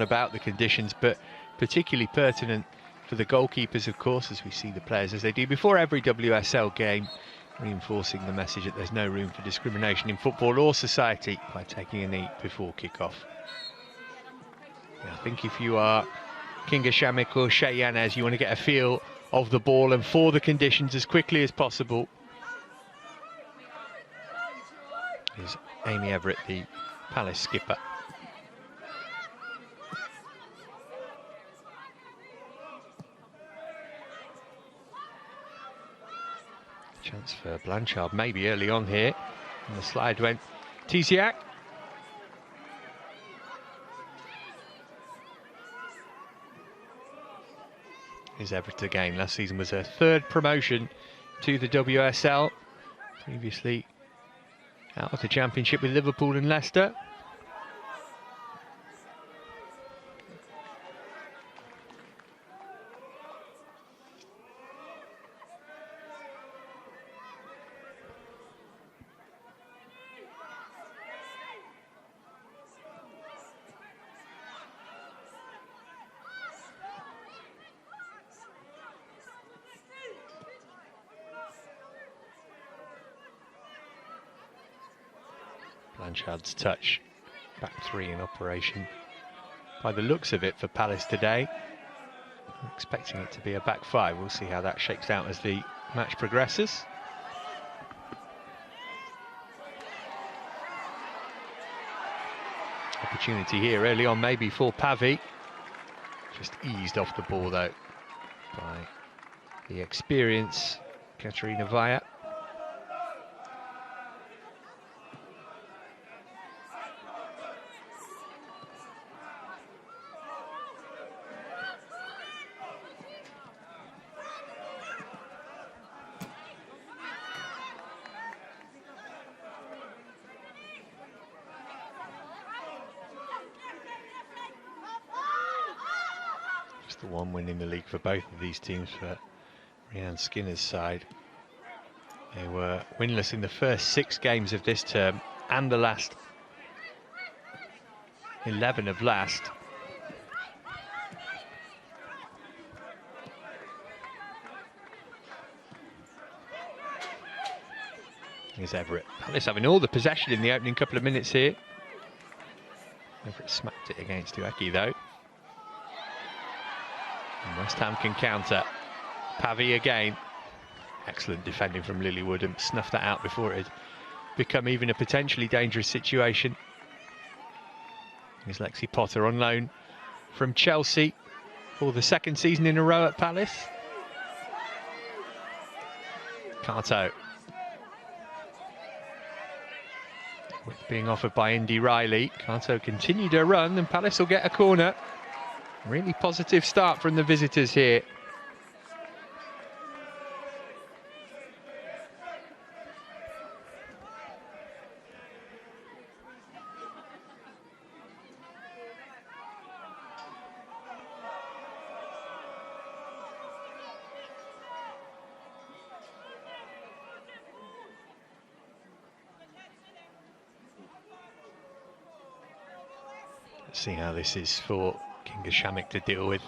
about the conditions, but particularly pertinent for the goalkeepers, of course, as we see the players as they do before every WSL game, reinforcing the message that there's no room for discrimination in football or society by taking a knee before kick-off. I think if you are Kinga Shamik or Shea Yanez, you want to get a feel of the ball and for the conditions as quickly as possible. Here's Amy Everett, the Palace skipper. Chance for Blanchard maybe early on here, and the slide went Tisiak. Here's Everett again. Last season was her third promotion to the WSL, previously out of the Championship with Liverpool and Leicester. Blanchard's touch, back three in operation by the looks of it for Palace today. I'm expecting it to be a back five. We'll see how that shakes out as the match progresses. Opportunity here early on maybe for Pavi. Just eased off the ball though by the experience Katerina Vaya. The one win in the league for both of these teams for Rhiannon Skinner's side. They were winless in the first 6 games of this term and the last 11 of last. Here's Everett. Palace having all the possession in the opening couple of minutes here. Everett smacked it against Ueki though. And West Ham can counter. Pavi again. Excellent defending from Lilywood and snuffed that out before it had become even a potentially dangerous situation. Here's Lexi Potter on loan from Chelsea for the 2nd season in a row at Palace. Carto. With being offered by Indy Riley. Carto continued her run and Palace will get a corner. Really positive start from the visitors here. Let's see how this is for Kinga Shamik to deal with.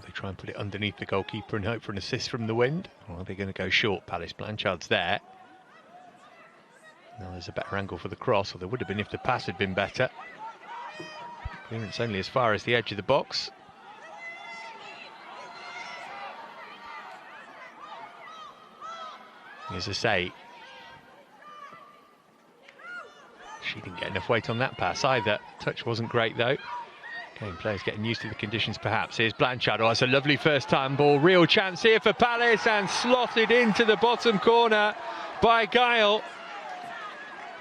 They try and put it underneath the goalkeeper and hope for an assist from the wind. Or are they going to go short? Palace. Blanchard's there. Now there's a better angle for the cross, or there would have been if the pass had been better. Clearance only as far as the edge of the box. Here's a say. She didn't get enough weight on that pass either. Touch wasn't great though. Game players getting used to the conditions perhaps. Here's Blanchard. Oh, it's a lovely first time ball. Real chance here for Palace and slotted into the bottom corner by Guile.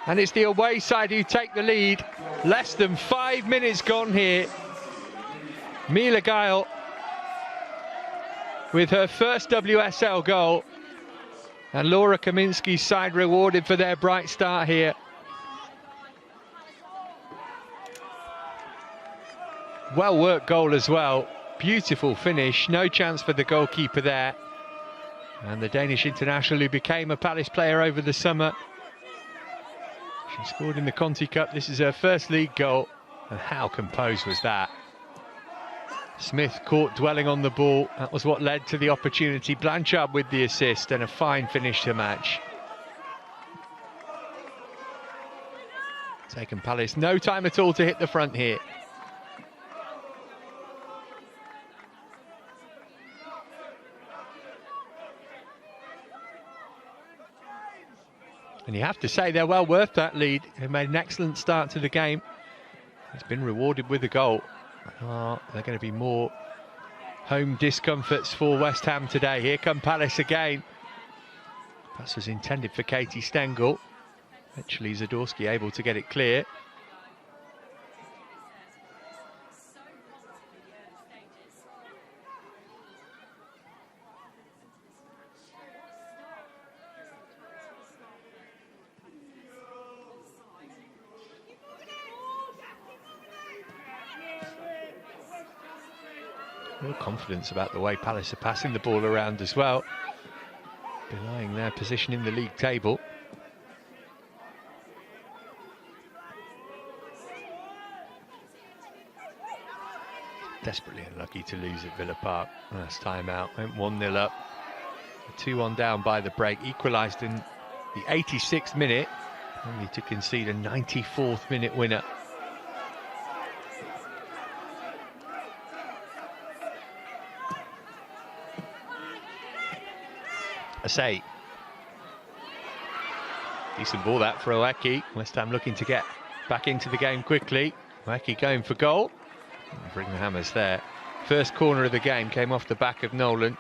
And it's the away side who take the lead. Less than 5 minutes gone here. Mila Guile with her first WSL goal. And Laura Kaminski's side rewarded for their bright start here. Well worked goal as well. Beautiful finish. No chance for the goalkeeper there. And the Danish international who became a Palace player over the summer. She scored in the Conti Cup. This is her first league goal. And how composed was that? Smith caught dwelling on the ball. That was what led to the opportunity. Blanchard with the assist and a fine finish to match. Taken Palace no time at all to hit the front here. And you have to say they're well worth that lead. They made an excellent start to the game. It's been rewarded with a goal. Oh, there are going to be more home discomforts for West Ham today. Here come Palace again. Pass was intended for Katie Stengel. Eventually Zadorsky able to get it clear. Real confidence about the way Palace are passing the ball around as well, belying their position in the league table. Desperately unlucky to lose at Villa Park. Last time out, went 1-0 up. 2-1 down by the break, equalised in the 86th minute, only to concede a 94th minute winner. Say, decent ball that for Oeki. West Ham looking to get back into the game quickly. Oeki going for goal. Bring the hammers there. First corner of the game came off the back of Nolan.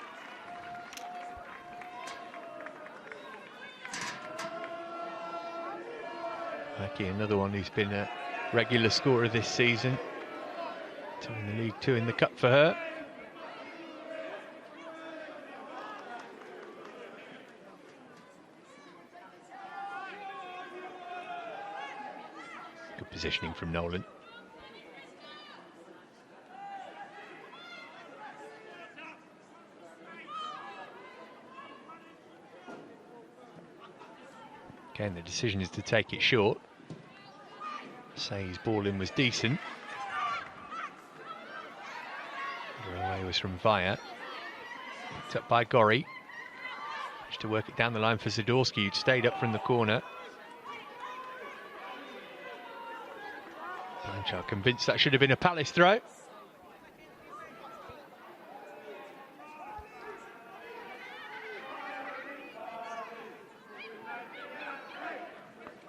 Oeki, another one who's been a regular scorer this season. 2 in the league, 2 in the cup for her. Good positioning from Nolan. Again, the decision is to take it short. Say's ball in was decent. The away was from Via. Picked up by Gorry. Managed to work it down the line for Zadorsky, who'd stayed up from the corner. Blanchard convinced that should have been a Palace throw.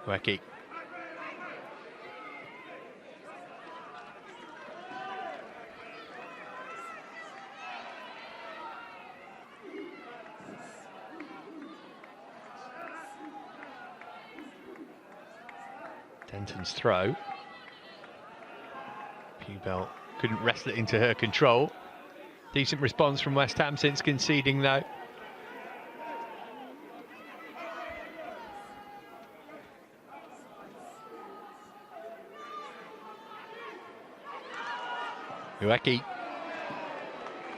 Oeki. Denton's throw. Pewbell couldn't wrestle it into her control. Decent response from West Ham since conceding though. Ueki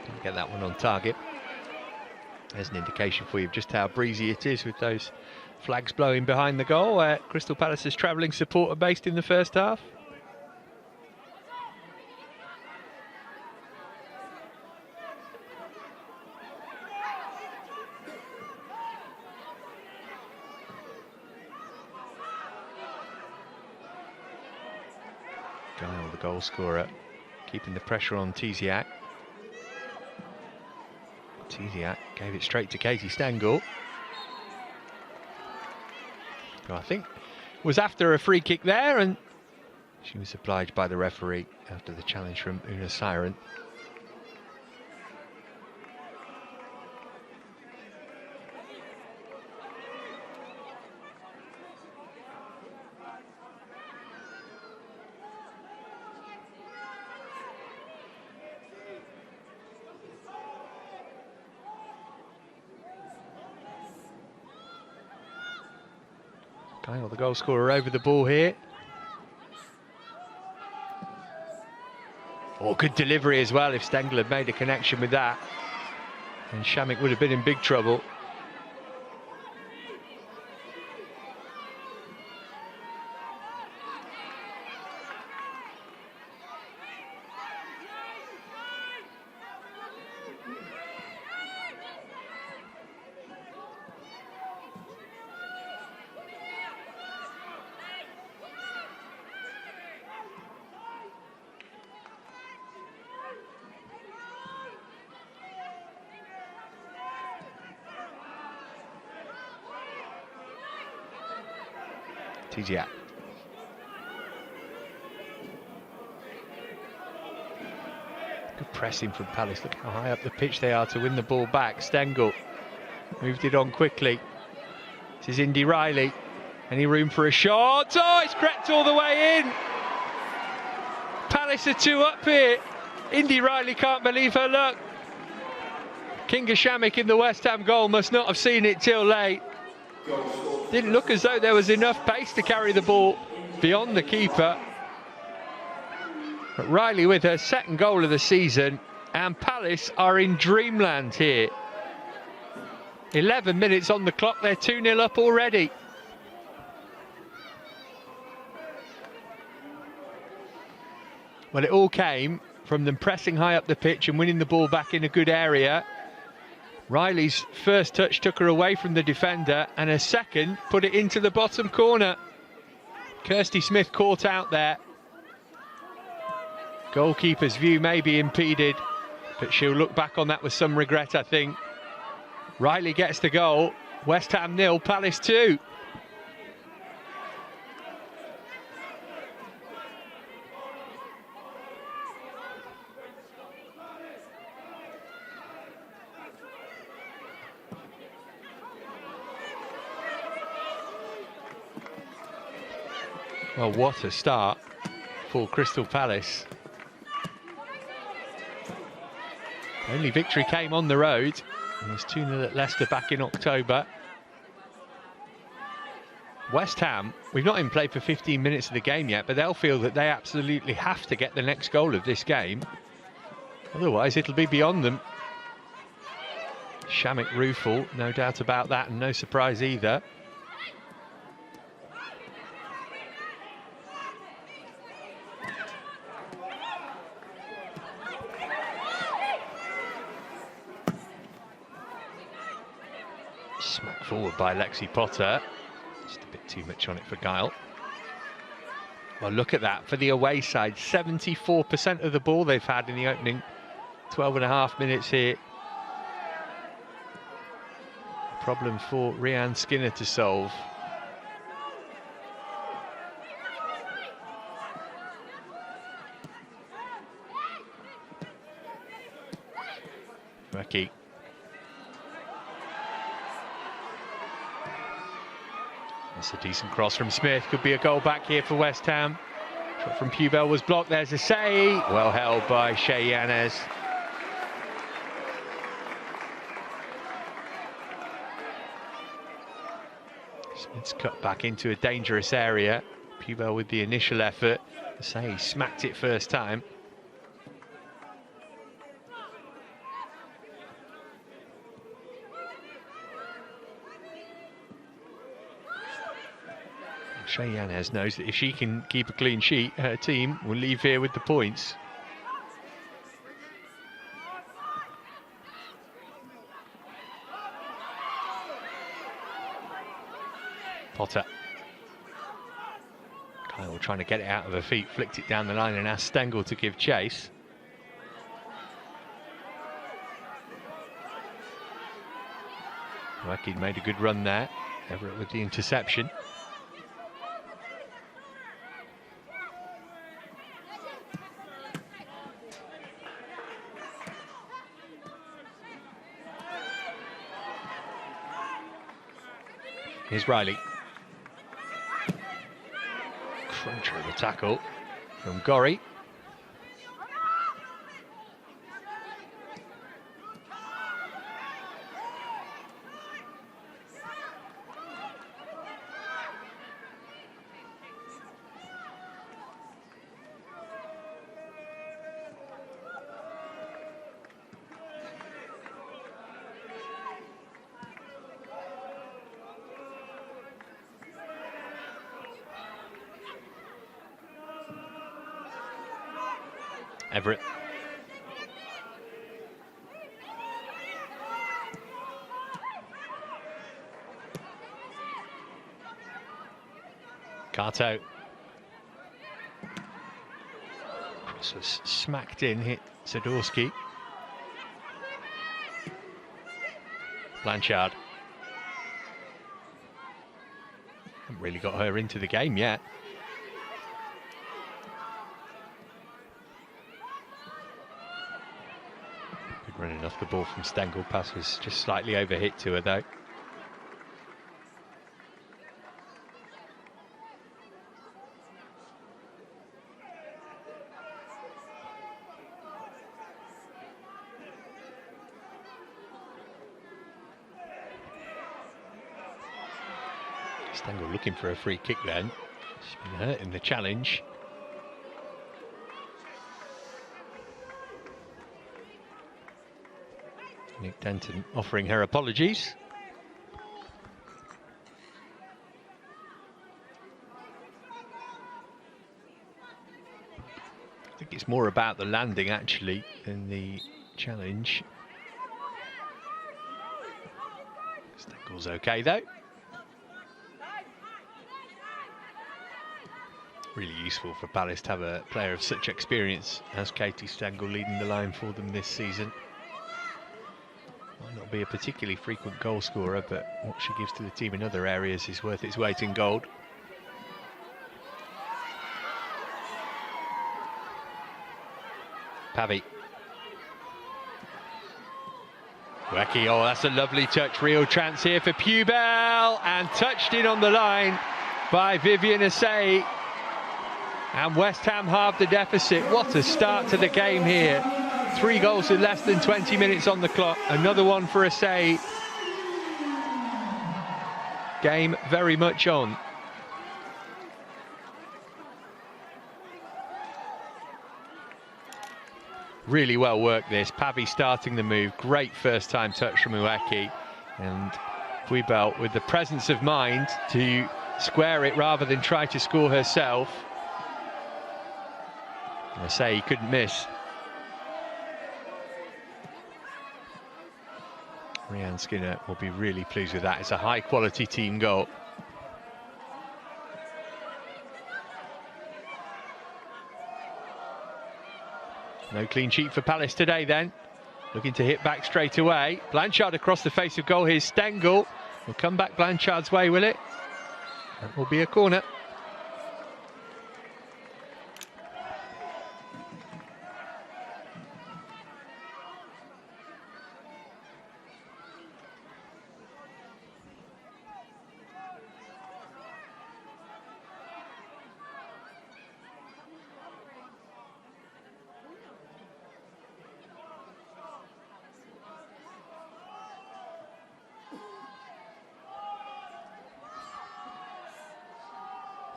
didn't get that one on target. There's an indication for you of just how breezy it is with those flags blowing behind the goal, where Crystal Palace's travelling support are based in the first half. Guile, the goal scorer, keeping the pressure on Tiziak. Tiziak gave it straight to Katie Stengel, who I think was after a free kick there, and she was obliged by the referee after the challenge from Una Siren. Guile, the goal scorer, over the ball here. Oh, good delivery as well. If Stengel had made a connection with that, and Shamik would have been in big trouble. Tiziak. Good pressing from Palace. Look how high up the pitch they are to win the ball back. Stengel moved it on quickly. This is Indy Riley. Any room for a shot? Oh, it's crept all the way in. Palace are 2 up here. Indy Riley can't believe her luck. Kinga Shamik in the West Ham goal must not have seen it till late. Didn't look as though there was enough pace to carry the ball beyond the keeper. But Riley with her second goal of the season, and Palace are in dreamland here. 11 minutes on the clock, they're 2-0 up already. Well, it all came from them pressing high up the pitch and winning the ball back in a good area. Riley's first touch took her away from the defender, and her second put it into the bottom corner. Kirsty Smith caught out there. Goalkeeper's view may be impeded, but she'll look back on that with some regret, I think. Riley gets the goal. West Ham 0, Palace 2. Well, what a start for Crystal Palace. Only victory came on the road. It was 2-0 at Leicester back in October. West Ham, we've not even played for 15 minutes of the game yet, but they'll feel that they absolutely have to get the next goal of this game. Otherwise, it'll be beyond them. Shamik Rufal, no doubt about that, and no surprise either. Smacked forward by Lexi Potter. Just a bit too much on it for Guile. Well, look at that. For the away side, 74% of the ball they've had in the opening 12.5 minutes here. Problem for Rhian Skinner to solve. Recchi. That's a decent cross from Smith. Could be a goal back here for West Ham. Shot from Pubel was blocked. There's a save. Well held by Shea Yanez. Smith's cut back into a dangerous area. Pubel with the initial effort. I say he smacked it first time. Shea Yanez knows that if she can keep a clean sheet, her team will leave here with the points. Potter. Kyle trying to get it out of her feet, flicked it down the line and asked Stengel to give chase. Recchi made a good run there. Everett with the interception. Here's Riley. Cruncher of the tackle from Gorry. Everett. Carto. Cross was smacked in, hit Zadorsky. Blanchard. Haven't really got her into the game yet. Good running off the ball from Stengel. Pass was just slightly overhit to her though. Stengel looking for a free kick then. She's been hurt in the challenge. Nick Denton offering her apologies. I think it's more about the landing actually than the challenge. Stengel's okay though. Really useful for Palace to have a player of such experience as Katie Stengel leading the line for them this season. Might not be a particularly frequent goal scorer, but what she gives to the team in other areas is worth its weight in gold. Pavey. Wecky, oh, that's a lovely touch. Real chance here for Pubel, and touched in on the line by Vivian Asay. And West Ham halved the deficit. What a start to the game here. 3 goals in less than 20 minutes on the clock. Another one for Asay. Game very much on. Really well worked this. Pavey starting the move. Great first time touch from Ueki. And Pubel with the presence of mind to square it rather than try to score herself. I say he couldn't miss. Rhiannon Skinner will be really pleased with that. It's a high quality team goal. No clean sheet for Palace today then. Looking to hit back straight away. Blanchard across the face of goal. Here's Stengel. Will come back Blanchard's way, will it? That will be a corner.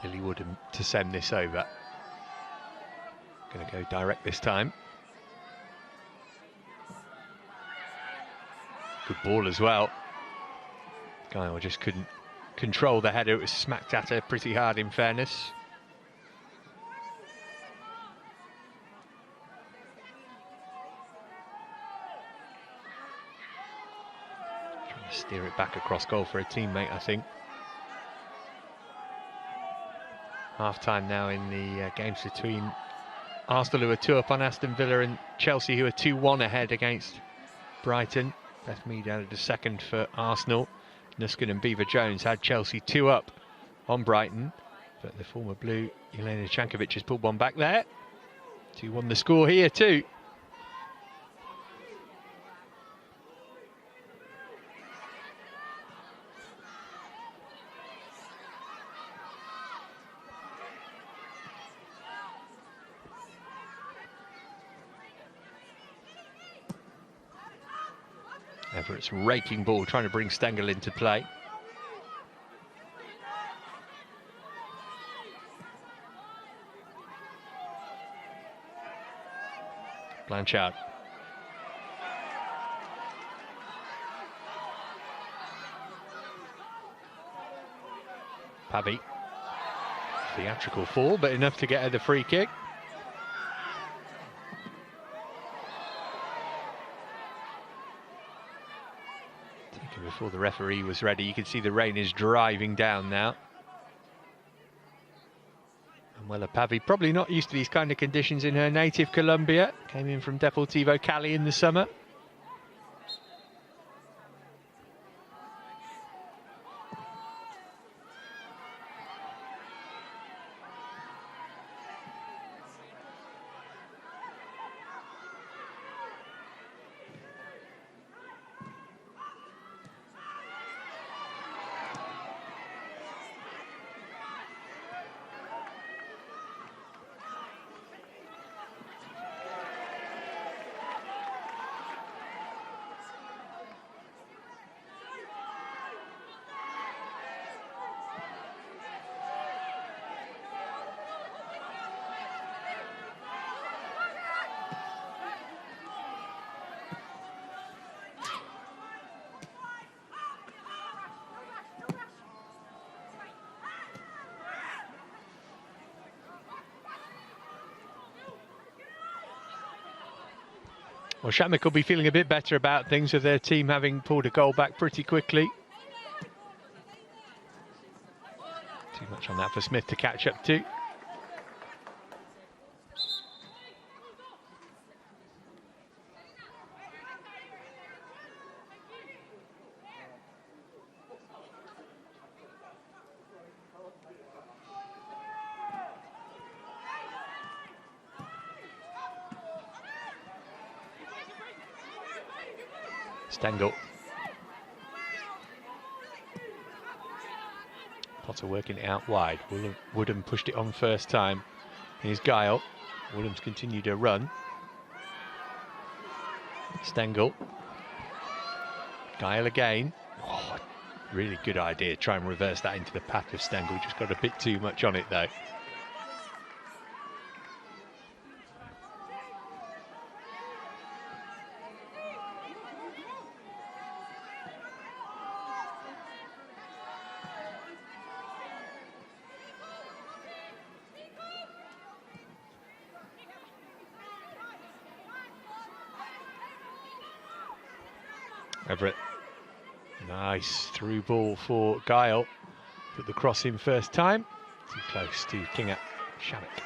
Lilywood to send this over. Going to go direct this time. Good ball as well. Guile just couldn't control the header. It was smacked at her pretty hard, in fairness. Trying to steer it back across goal for a teammate, I think. Half-time now in the games between Arsenal, who are 2 up on Aston Villa, and Chelsea, who are 2-1 ahead against Brighton. Beth Mead added a second for Arsenal. Nuskin and Beaver-Jones had Chelsea 2 up on Brighton, but the former Blue, Jelena Jankovic, has pulled one back there. 2-1 the score here too. Everett's raking ball, trying to bring Stengel into play. Blanchard. Pavey. Theatrical fall, but enough to get her the free kick. Before the referee was ready, you can see the rain is driving down now. And Wella Pavey, probably not used to these kind of conditions in her native Colombia. Came in from Deportivo Cali in the summer. Well, Shamik will be feeling a bit better about things with their team having pulled a goal back pretty quickly. Too much on that for Smith to catch up to. Stengel. Potter working it out wide. Woodham pushed it on first time. Here's Guile. Woodham's continued to run. Stengel. Guile again. Oh, really good idea. Try and reverse that into the path of Stengel. Just got a bit too much on it though. Everett. Nice through ball for Guile. Put the cross in first time. Too close to Kinga. Shamik.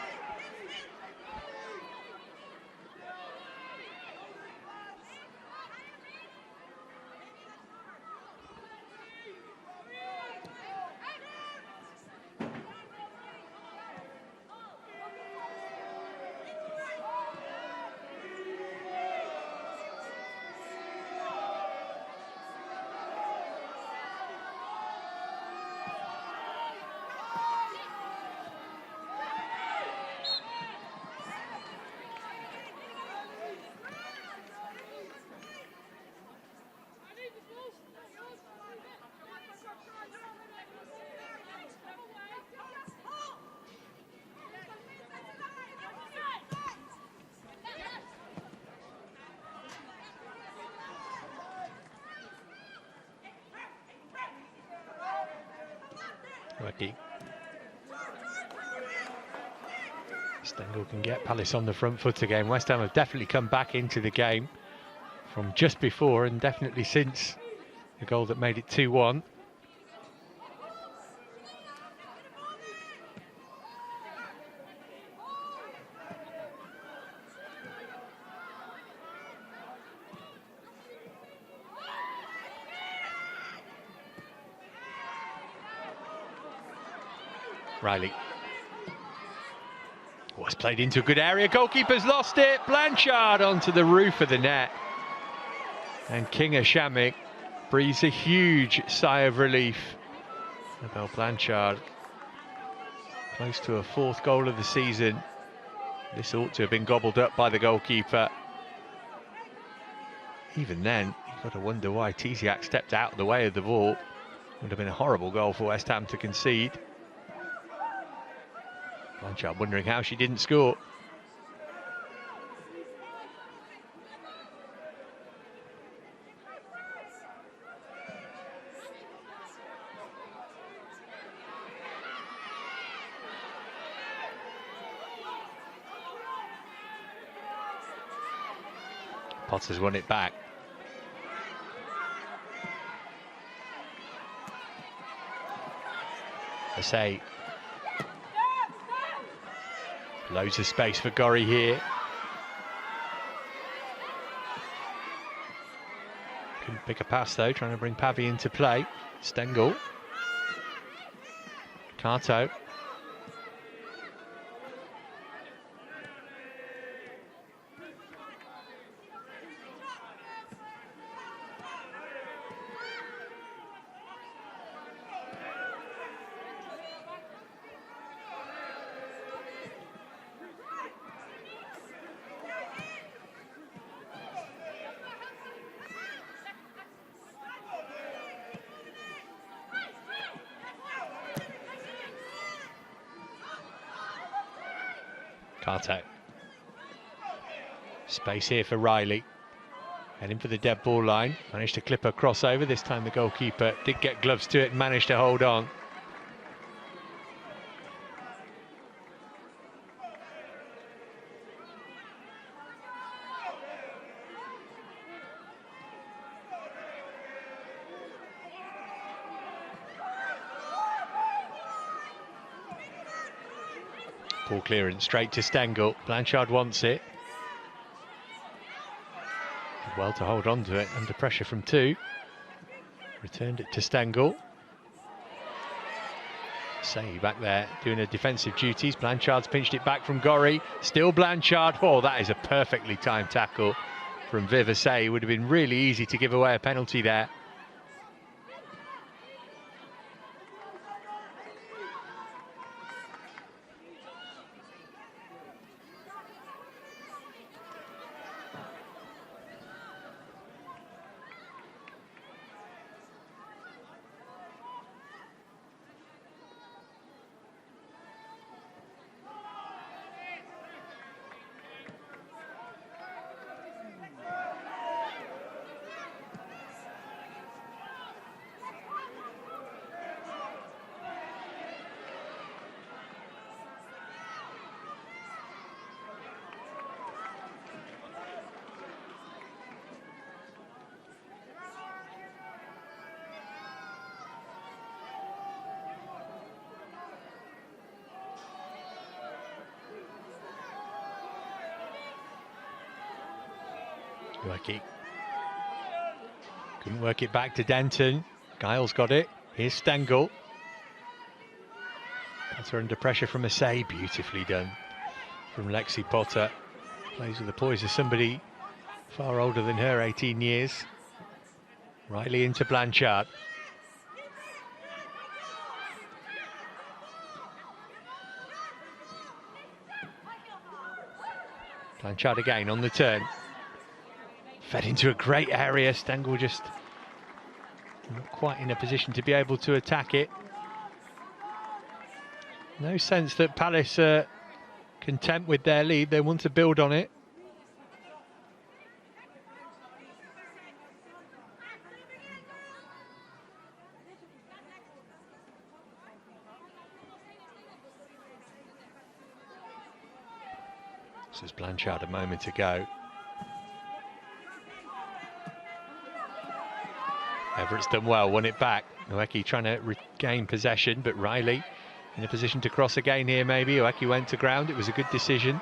Lucky. Stengel can get Palace on the front foot again. West Ham have definitely come back into the game from just before and definitely since the goal that made it 2-1. Riley. Oh, it's played into a good area. Goalkeeper's lost it. Blanchard onto the roof of the net. And Kinga Shamik breathes a huge sigh of relief. Abel Blanchard, close to a fourth goal of the season. This ought to have been gobbled up by the goalkeeper. Even then, you've got to wonder why Tiziak stepped out of the way of the ball. Would have been a horrible goal for West Ham to concede. Blanchard wondering how she didn't score. Potter's won it back. I say, loads of space for Gorry here. Couldn't pick a pass though, trying to bring Pavy into play. Stengel. Carto. Carto. Space here for Riley. Heading for the dead ball line. Managed to clip a crossover. This time the goalkeeper did get gloves to it and managed to hold on. Poor clearance, straight to Stengel. Blanchard wants it. Did well to hold on to it, under pressure from two. Returned it to Stengel. Say back there doing her defensive duties. Blanchard's pinched it back from Gorry. Still Blanchard. Oh, that is a perfectly timed tackle from Viva Say. It would have been really easy to give away a penalty there. Lucky. Couldn't work it back to Denton. Giles got it. Here's Stengel. Potter under pressure from Assay. Beautifully done from Lexi Potter. Plays with the poise of somebody far older than her, 18 years. Riley into Blanchard. Blanchard again on the turn. Fed into a great area. Stengel just not quite in a position to be able to attack it. No sense that Palace are content with their lead. They want to build on it. This is Blanchard a moment ago. Everett's done well, won it back. Oeki trying to regain possession, but Riley in a position to cross again here maybe. Oeki went to ground, it was a good decision.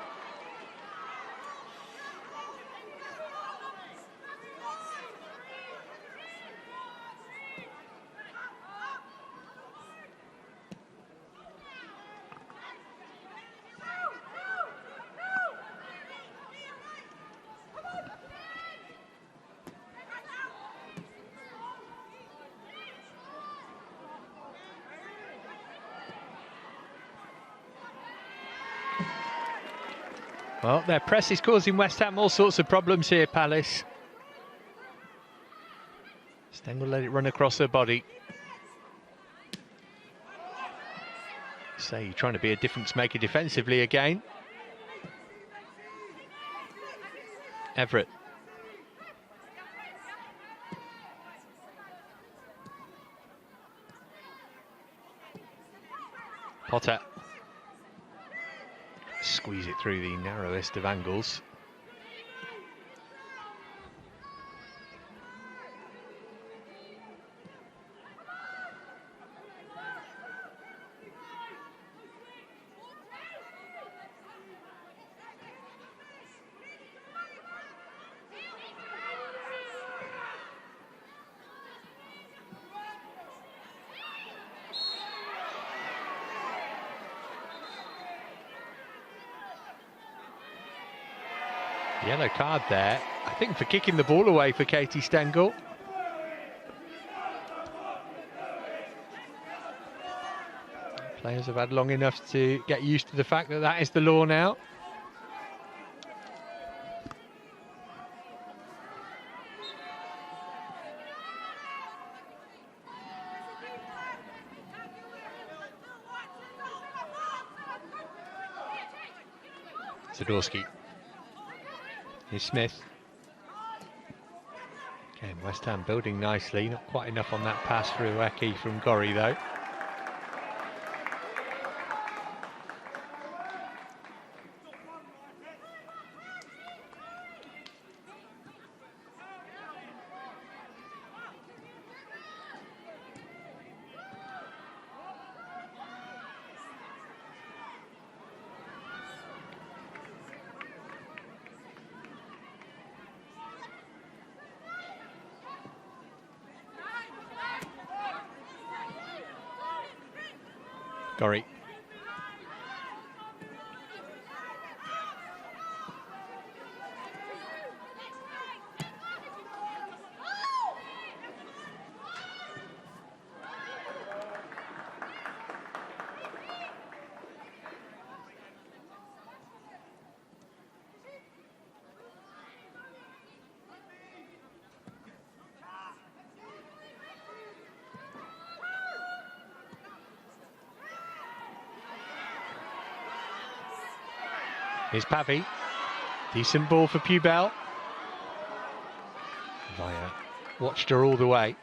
Well, their press is causing West Ham all sorts of problems here, Palace. Stengel let it run across her body. Say, trying to be a difference maker defensively again. Everett. Potter. Squeeze it through the narrowest of angles. Yellow card there, I think, for kicking the ball away for Katie Stengel. Players have had long enough to get used to the fact that that is the law now. Zadorsky. Here's Smith. Again, West Ham building nicely. Not quite enough on that pass through Eki from Gorry, though. Gorry. Here's Pavy. Decent ball for Pubel. Via watched her all the way.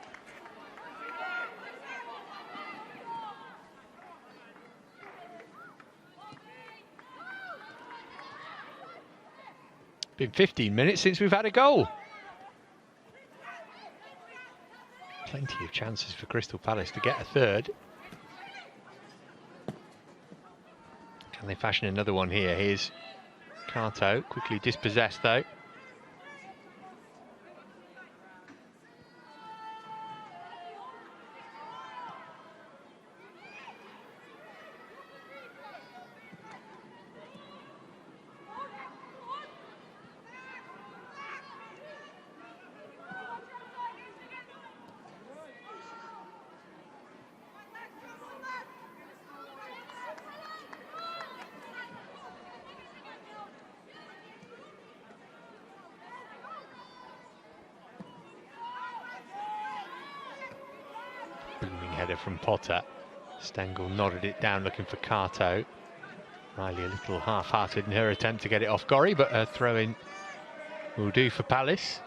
Been 15 minutes since we've had a goal. Plenty of chances for Crystal Palace to get a third. Can they fashion another one here? Here's Carto, quickly dispossessed though. Booming header from Potter. Stengel nodded it down looking for Carto. Riley a little half-hearted in her attempt to get it off Gorry, but her throw-in will do for Palace.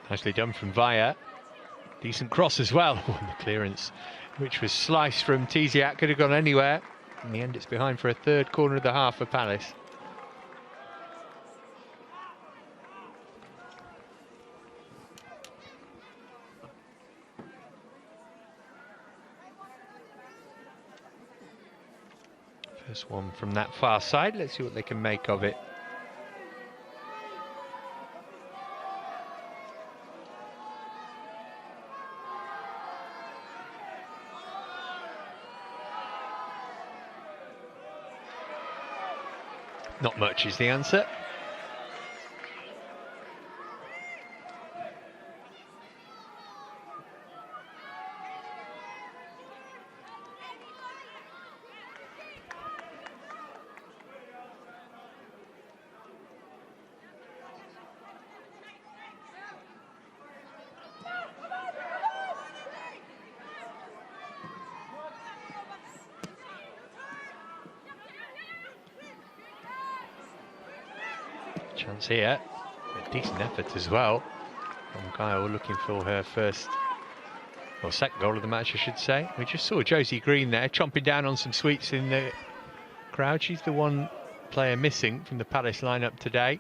Nicely done from Via. Decent cross as well. The clearance, which was sliced from Tiziak, could have gone anywhere. In the end, it's behind for a third corner of the half for Palace. First one from that far side. Let's see what they can make of it. Not much is the answer. Chance here, a decent effort as well from Kyle, looking for her first, or second goal of the match I should say. We just saw Josie Green there chomping down on some sweets in the crowd. She's the one player missing from the Palace lineup today.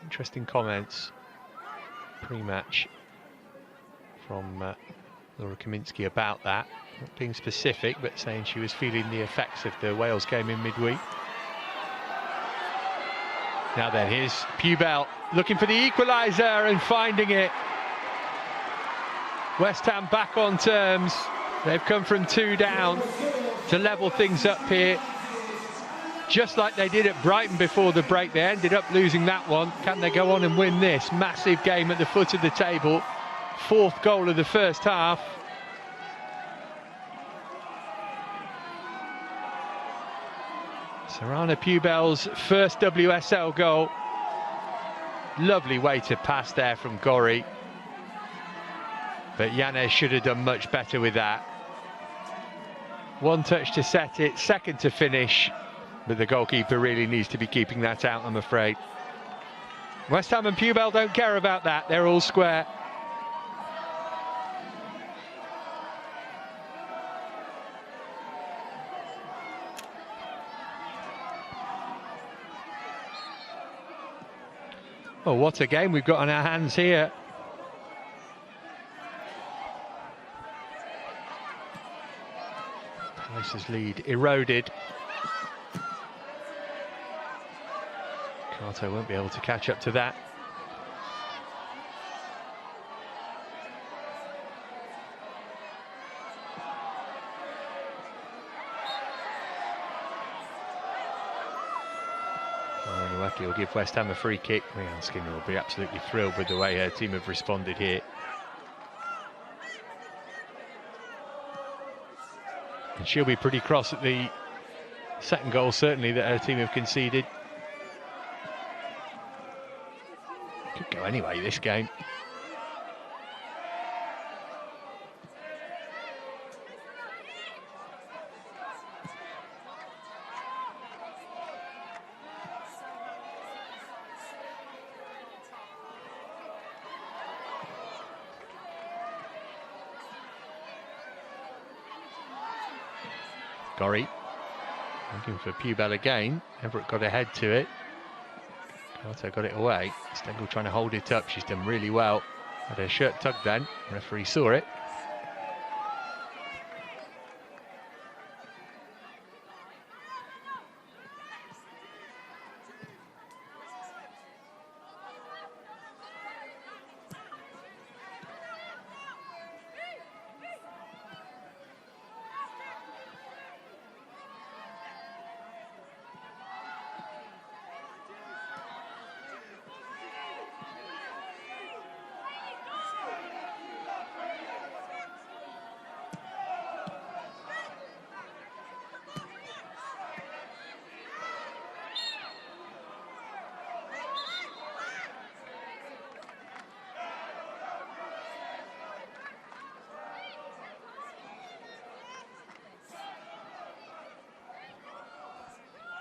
Interesting comments pre-match from Laura Kaminsky about that, not being specific but saying she was feeling the effects of the Wales game in midweek. Now then, here's Pubel looking for the equaliser and finding it. West Ham back on terms. They've come from 2 down to level things up here. Just like they did at Brighton before the break, they ended up losing that one. Can they go on and win this? Massive game at the foot of the table. 4th goal of the first half. Sarana Pubel's first WSL goal. Lovely way to pass there from Gorry. But Yanez should have done much better with that. 1 touch to set it, 2nd to finish. But the goalkeeper really needs to be keeping that out, I'm afraid. West Ham and Pubel don't care about that. They're all square. Oh, what a game we've got on our hands here. Palace's lead eroded. Carto won't be able to catch up to that. Will give West Ham a free kick. Rhian Skinner will be absolutely thrilled with the way her team have responded here. And she'll be pretty cross at the second goal, certainly, that her team have conceded. Could go anyway, this game. Gorry looking for Pubel again. Everett got ahead to it. Carter got it away. Stengel trying to hold it up. She's done really well. Had her shirt tugged then. Referee saw it.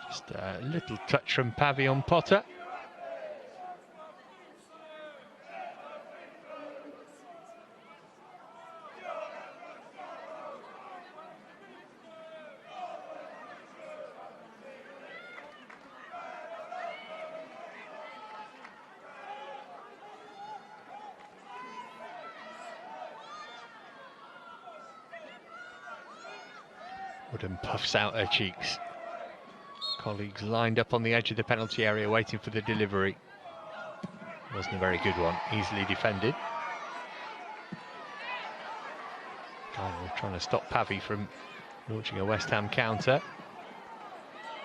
Just a little touch from Pavillon Potter. Wooden puffs out her cheeks. Colleagues lined up on the edge of the penalty area waiting for the delivery. Wasn't a very good one, easily defended. Kyle trying to stop Pavy from launching a West Ham counter.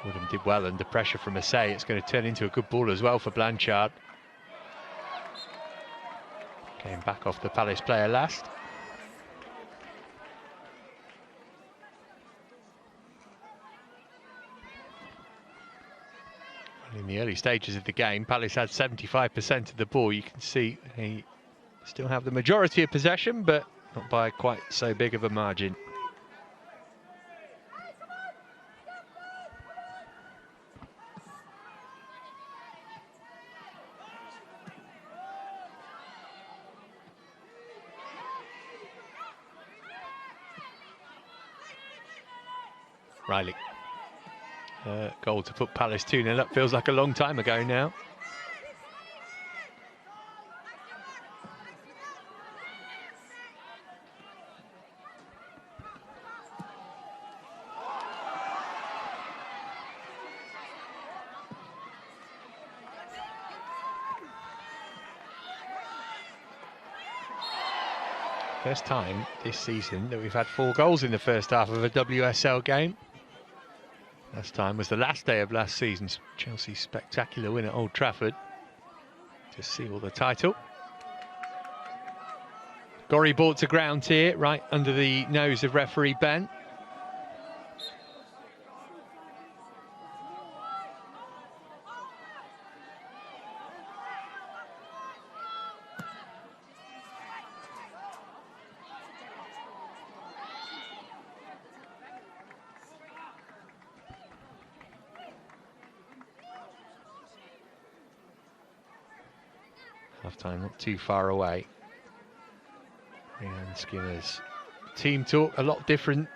Woodham did well under pressure from Assay. It's going to turn into a good ball as well for Blanchard. Came back off the Palace player last. In the early stages of the game, Palace had 75% of the ball. You can see they still have the majority of possession, but not by quite so big of a margin. Riley. Goal to put Palace 2-0 up. Feels like a long time ago now. First time this season that we've had 4 goals in the first half of a WSL game. Last time was the last day of last season's Chelsea's spectacular win at Old Trafford to seal the title. Gorry brought to ground here, right under the nose of referee Ben. Half-time not too far away. Rhian Skinner's team talk a lot different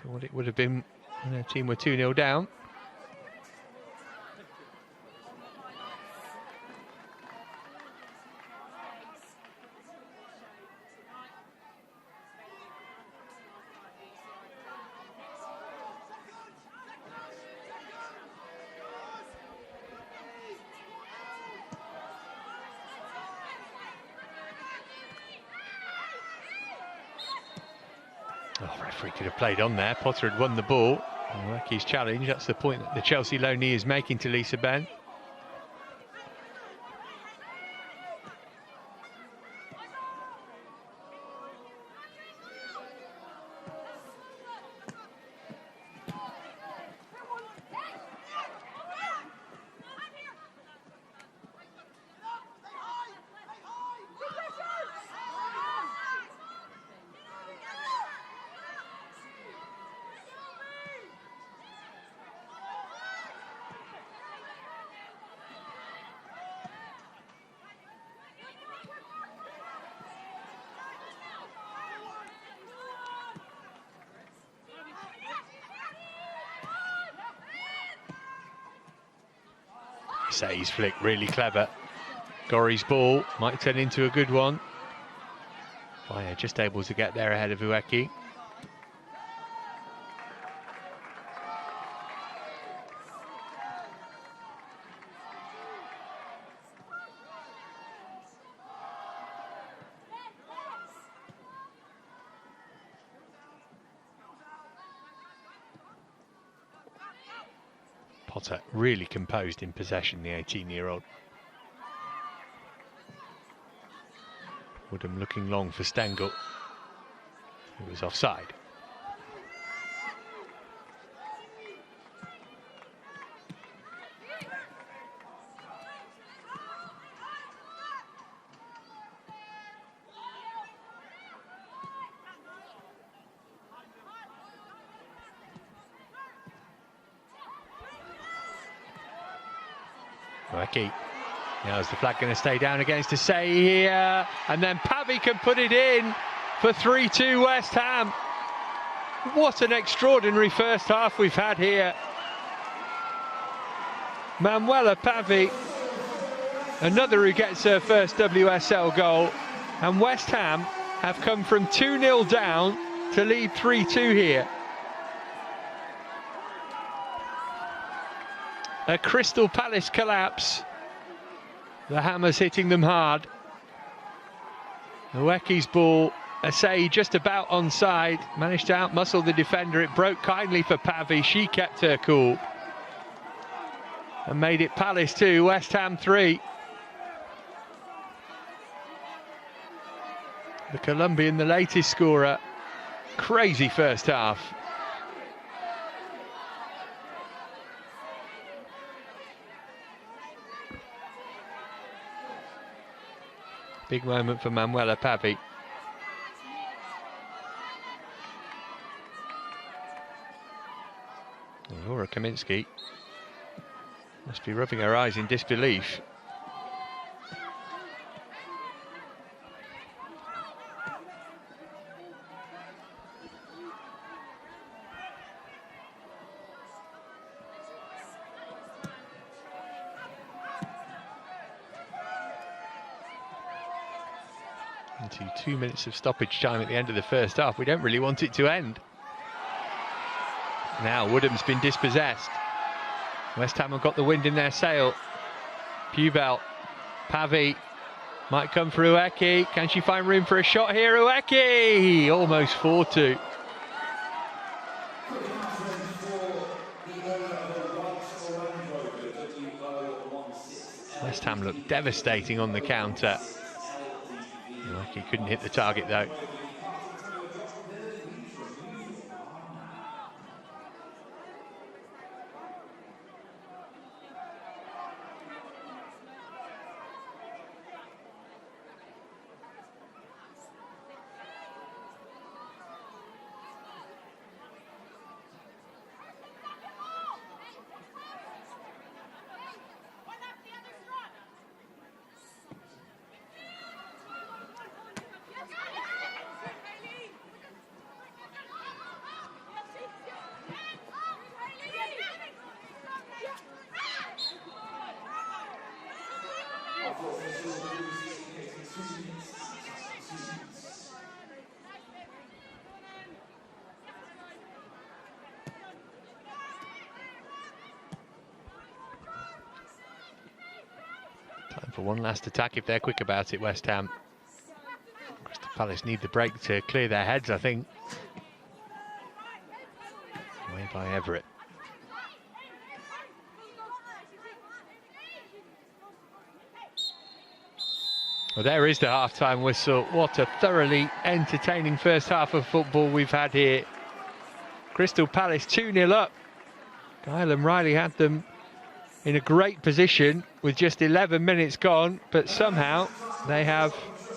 to what it would have been when their team were 2-0 down. Oh, referee could have played on there. Potter had won the ball. Ueki's challenge, that's the point that the Chelsea loanee is making to Lisa Ben. Say's flick, really clever. Gori's ball might turn into a good one. Fire just able to get there ahead of Ueki. Potter really composed in possession, the 18-year-old. Woodham looking long for Stengel, who was offside. Ueki. Now is the flag going to stay down against Say here? And then Pavey can put it in for 3-2 West Ham. What an extraordinary first half we've had here. Manuela Pavey, another who gets her first WSL goal. And West Ham have come from 2-0 down to lead 3-2 here. A Crystal Palace collapse. The Hammers hitting them hard. Ueki's ball, Asai just about onside, managed to outmuscle the defender. It broke kindly for Pavey. She kept her cool and made it Palace 2, West Ham 3. The Colombian, the latest scorer. Crazy first half. Big moment for Manuela Pavey. Laura Kaminski must be rubbing her eyes in disbelief. Into 2 minutes of stoppage time at the end of the first half. We don't really want it to end. Now Woodham's been dispossessed. West Ham have got the wind in their sail. Pubel, Pavey might come for Ueki. Can she find room for a shot here? Ueki! Almost 4-2. West Ham looked devastating on the counter. Ueki couldn't hit the target though. Time for one last attack if they're quick about it, West Ham. Crystal Palace need the break to clear their heads, I think. by Everett. Well, there is the half-time whistle. What a thoroughly entertaining first half of football we've had here. Crystal Palace 2-0 up. Kyle and Riley had them in a great position with just 11 minutes gone, but somehow they have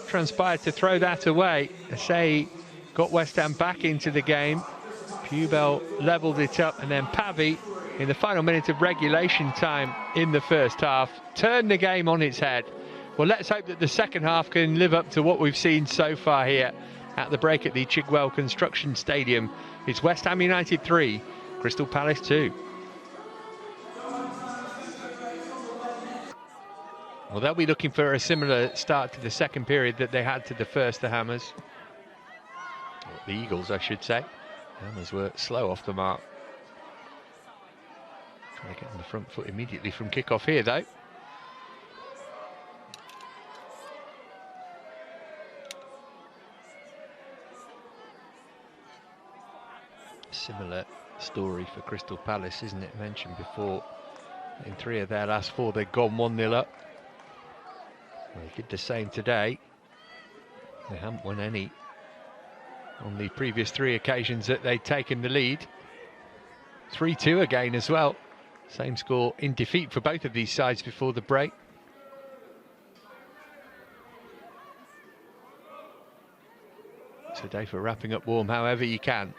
transpired to throw that away. Asai got West Ham back into the game. Pubel levelled it up, and then Pavy, in the final minute of regulation time in the first half, turned the game on its head. Well, let's hope that the second half can live up to what we've seen so far here at the break at the Chigwell Construction Stadium. It's West Ham United 3, Crystal Palace 2. Well, they'll be looking for a similar start to the second period that they had to the first, the Hammers. Or the Eagles, I should say. The Hammers were slow off the mark. Trying to get on the front foot immediately from kick-off here, though. Similar story for Crystal Palace, isn't it? Mentioned before, in 3 of their last 4 they've gone 1-0 up. Well, they did the same today. They haven't won any on the previous 3 occasions that they'd taken the lead. 3-2 again as well. Same score in defeat for both of these sides before the break. Today for wrapping up warm however you can.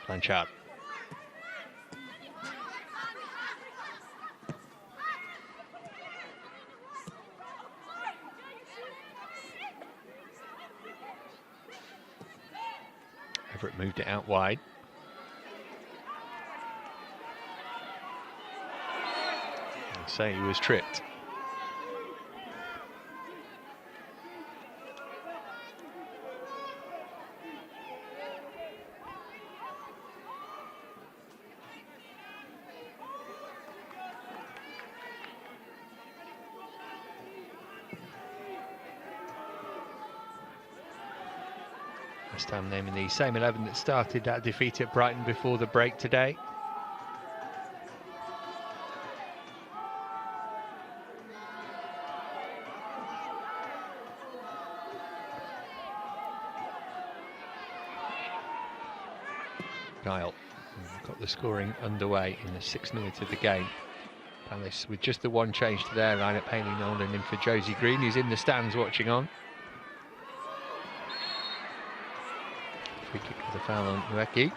Blanchard. Everett moved it out wide. I'll say he was tripped. West Ham naming the same 11 that started that defeat at Brighton before the break today. Guile got the scoring underway in the 6th minute of the game. Palace with just the one change to their lineup, Hayley Nolan in for Josie Green, who's in the stands watching on. Free kick with a foul on Ueki.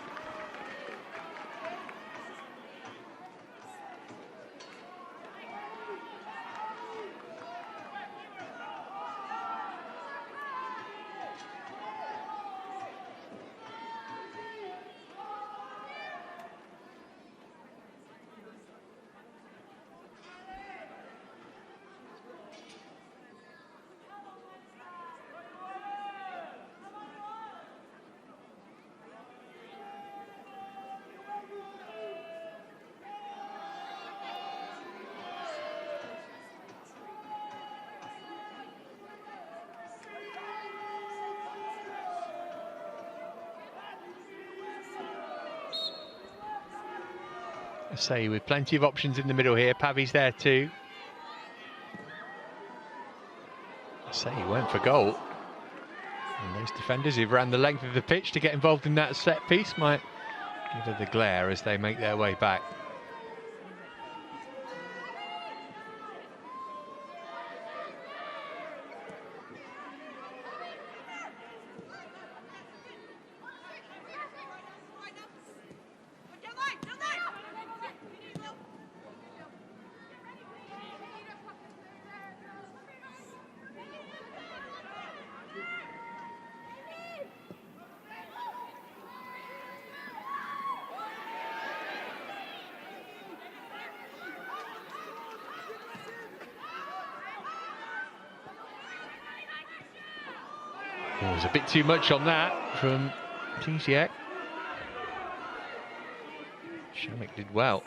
Say with plenty of options in the middle here. Pavy's there too. Say he went for goal. And those defenders who've ran the length of the pitch to get involved in that set piece might give her the glare as they make their way back. Oh, there's a bit too much on that from Zizek. Shamik did well.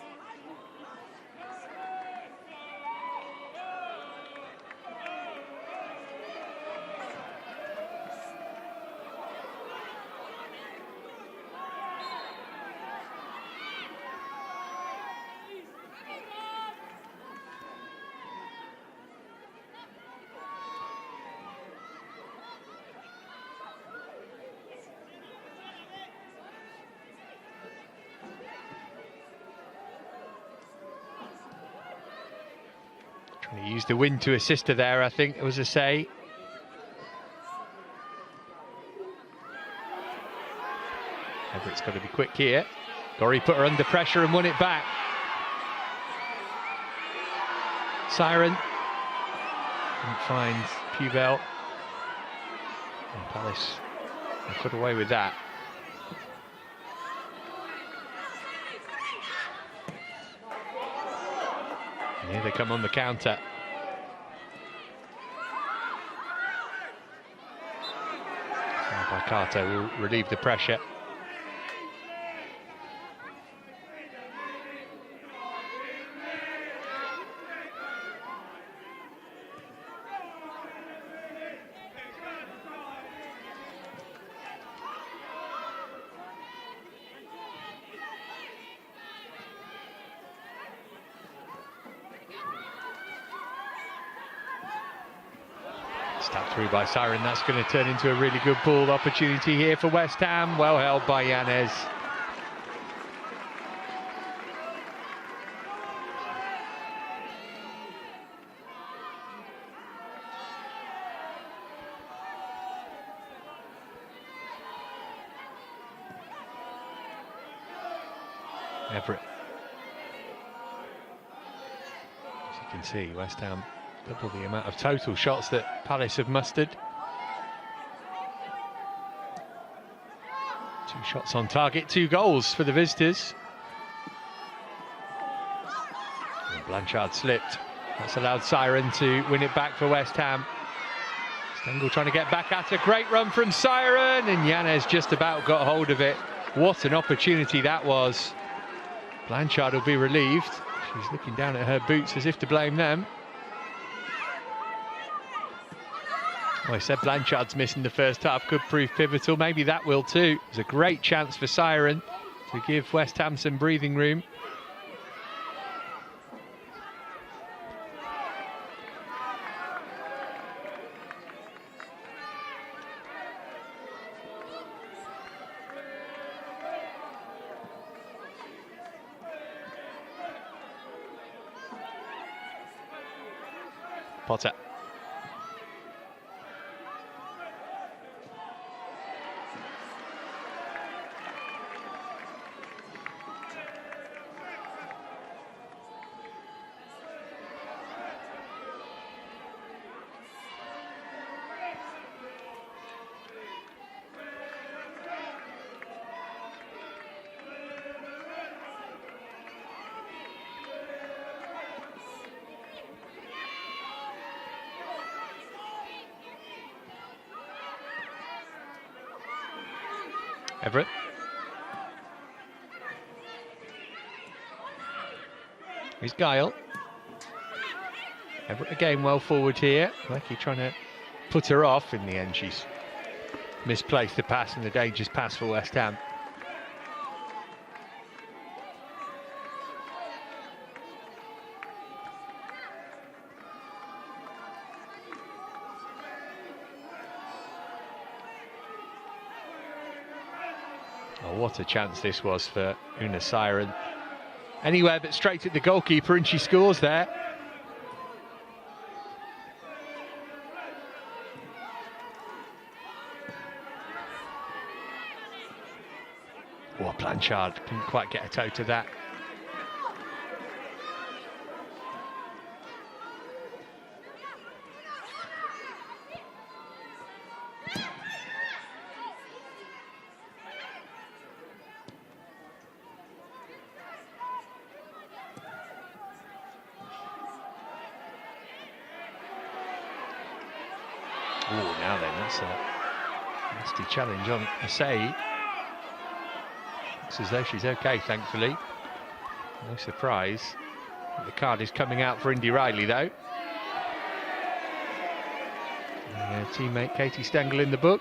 Trying to use the wind to assist her there, I think it was a say. Everett's got to be quick here. Gorry put her under pressure and won it back. Siren didn't find Puvel. And Palace got away with that. And here they come on the counter. Barcato will relieve the pressure. Stabbed through by Siren. That's going to turn into a really good ball opportunity here for West Ham. Well held by Yanez. Everett. As you can see, West Ham double the amount of total shots that Palace have mustered. 2 shots on target, 2 goals for the visitors. And Blanchard slipped. That's allowed Siren to win it back for West Ham. Stengel trying to get back at a great run from Siren, and Yanez just about got hold of it. What an opportunity that was. Blanchard will be relieved. She's looking down at her boots as if to blame them. Well, I said Blanchard's missing the first half, could prove pivotal. Maybe that will too. It was a great chance for Siren to give West Ham some breathing room. Potter. Everett. Here's Guile. Everett again well forward here. Lecky trying to put her off. In the end, she's misplaced the pass, and a dangerous pass for West Ham. Oh, what a chance this was for Una Siren. Anywhere but straight at the goalkeeper, and she scores there. Oh, Blanchard couldn't quite get a toe to that. Oh, now then, that's a Nasty challenge on Asai. Looks as though she's okay, thankfully. No surprise. The card is coming out for Indy Riley, though. And her teammate Katie Stengel in the book.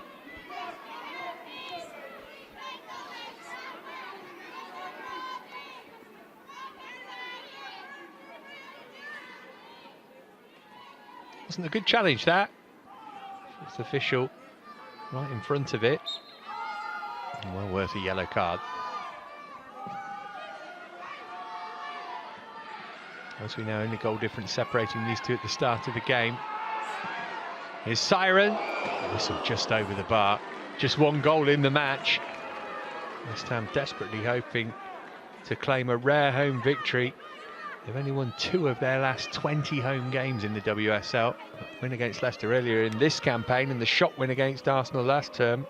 Wasn't a good challenge, that. It's official right in front of it. And well worth a yellow card. As we know, only goal difference separating these two at the start of the game. Here's Siren. Whistle just over the bar. Just one goal in the match. West Ham desperately hoping to claim a rare home victory. They've only won 2 of their last 20 home games in the WSL. A win against Leicester earlier in this campaign and the shock win against Arsenal last term.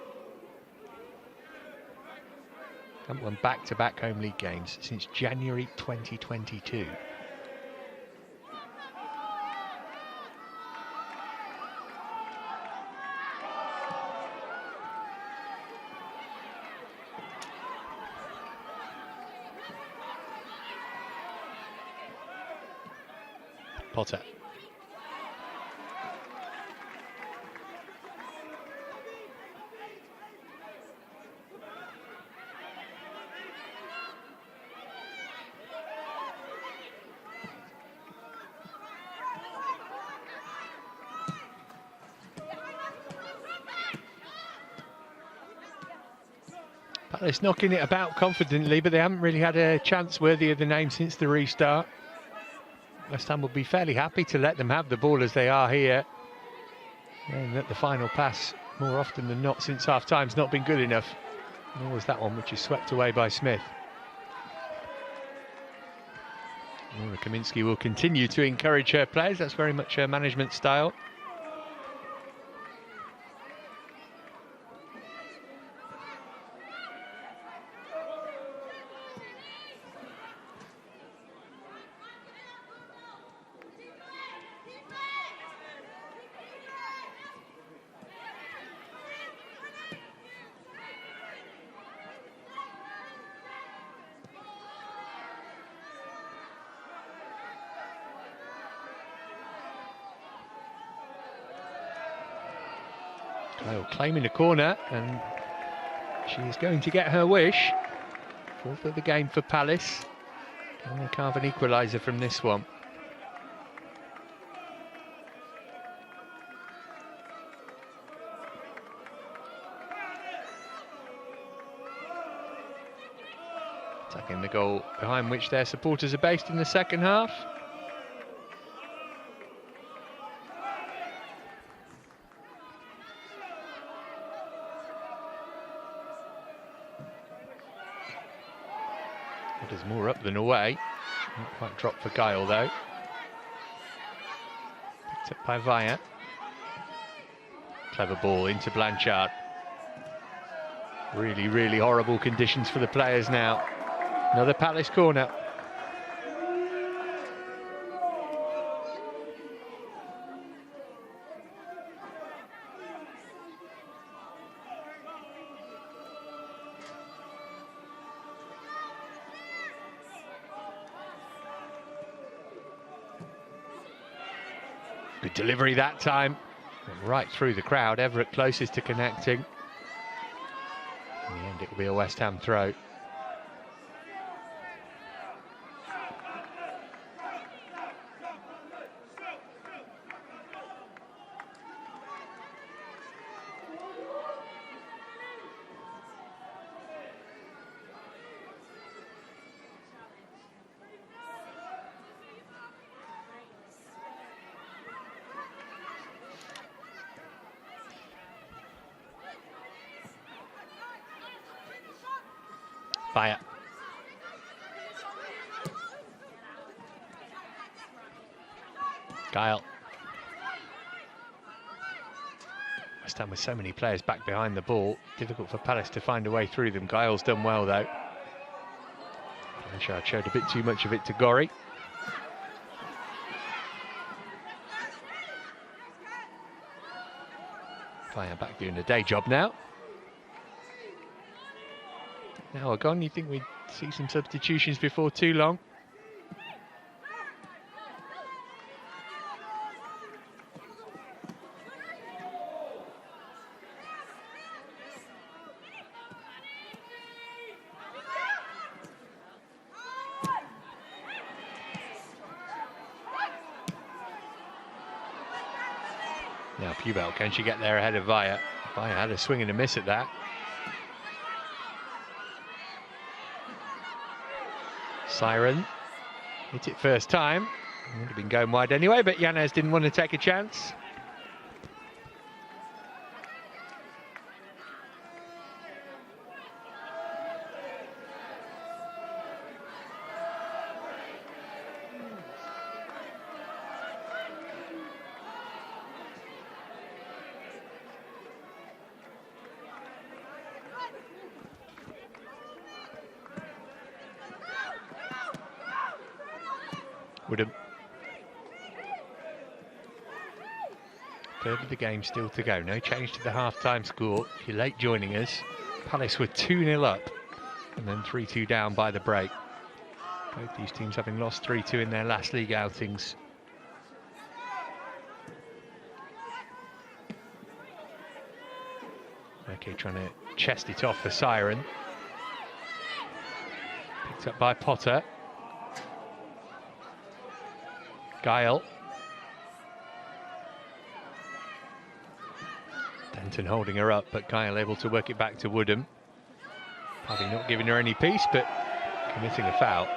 Haven't won back-to-back home league games since January 2022. Potter. Palace knocking it about confidently, but they haven't really had a chance worthy of the name since the restart. West Ham will be fairly happy to let them have the ball as they are here. And that the final pass, more often than not since half-time's not been good enough. Nor was that one, which is swept away by Smith. Laura Kaminski will continue to encourage her players. That's very much her management style. Claiming a corner, and she is going to get her wish. 4th of the game for Palace. Can they carve an equaliser from this one? Attacking the goal behind which their supporters are based in the second half. There's more up than away. Not quite dropped for Guile though. Picked up by Vaya. Clever ball into Blanchard. Really, really horrible conditions for the players now. Another Palace corner. Good delivery that time. Went right through the crowd. Everett closest to connecting. In the end, it will be a West Ham throw. Fire. Guile. West Ham with so many players back behind the ball. Difficult for Palace to find a way through them. Guile's done well though. Blanchard showed a bit too much of it to Gorry. Fire back doing a day job now. Now are gone. You think we'd see some substitutions before too long? Now Pubel, can she get there ahead of Via? Via had a swing and a miss at that. Siren hit it first time. Would have been going wide anyway, but Yanez didn't want to take a chance. Woodham. Third of the game still to go. No change to the half-time score. If you're late joining us, Palace were 2-0 up and then 3-2 down by the break. Both these teams having lost 3-2 in their last league outings. Okay, trying to chest it off for Siren. Picked up by Potter. Guile. Denton holding her up, but Guile able to work it back to Woodham. Probably not giving her any peace, but committing a foul.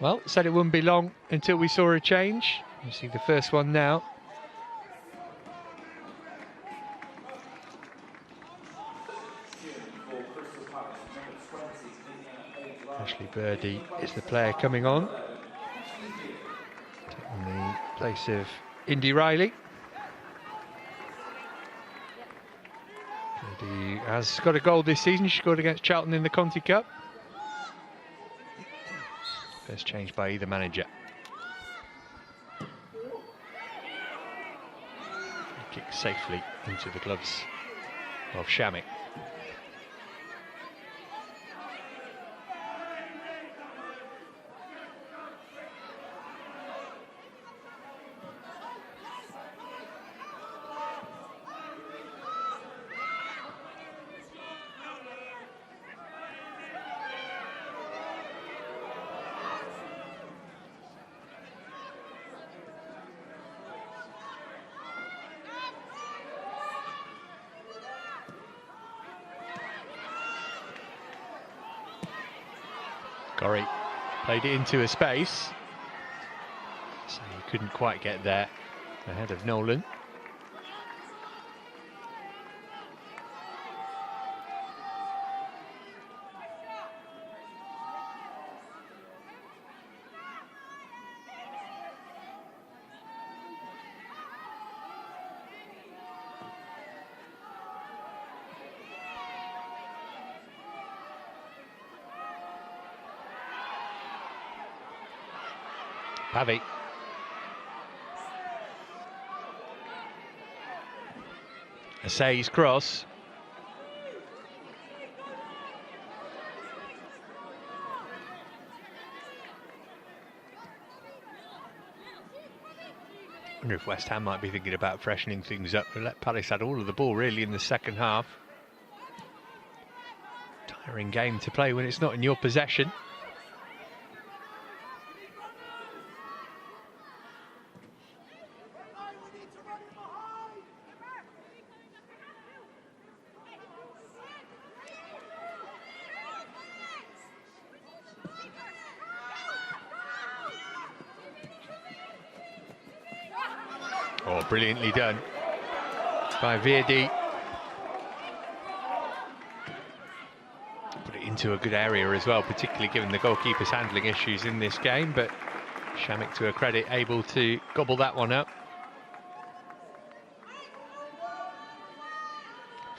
Well, said it wouldn't be long until we saw a change. You see the first one now. Ashley Birdie is the player coming on, taking the place of Indy Riley. Birdie has got a goal this season. She scored against Charlton in the Conti Cup. First change by either manager. Kick safely into the gloves of Shamik. Gorry played it into a space, so he couldn't quite get there ahead of Nolan. Pavey. Assay's cross. I wonder if West Ham might be thinking about freshening things up. But let Palace had all of the ball really in the second half. Tiring game to play when it's not in your possession. Oh, brilliantly done by Verdi. Put it into a good area as well, particularly given the goalkeeper's handling issues in this game, but Shamik, to her credit, able to gobble that one up.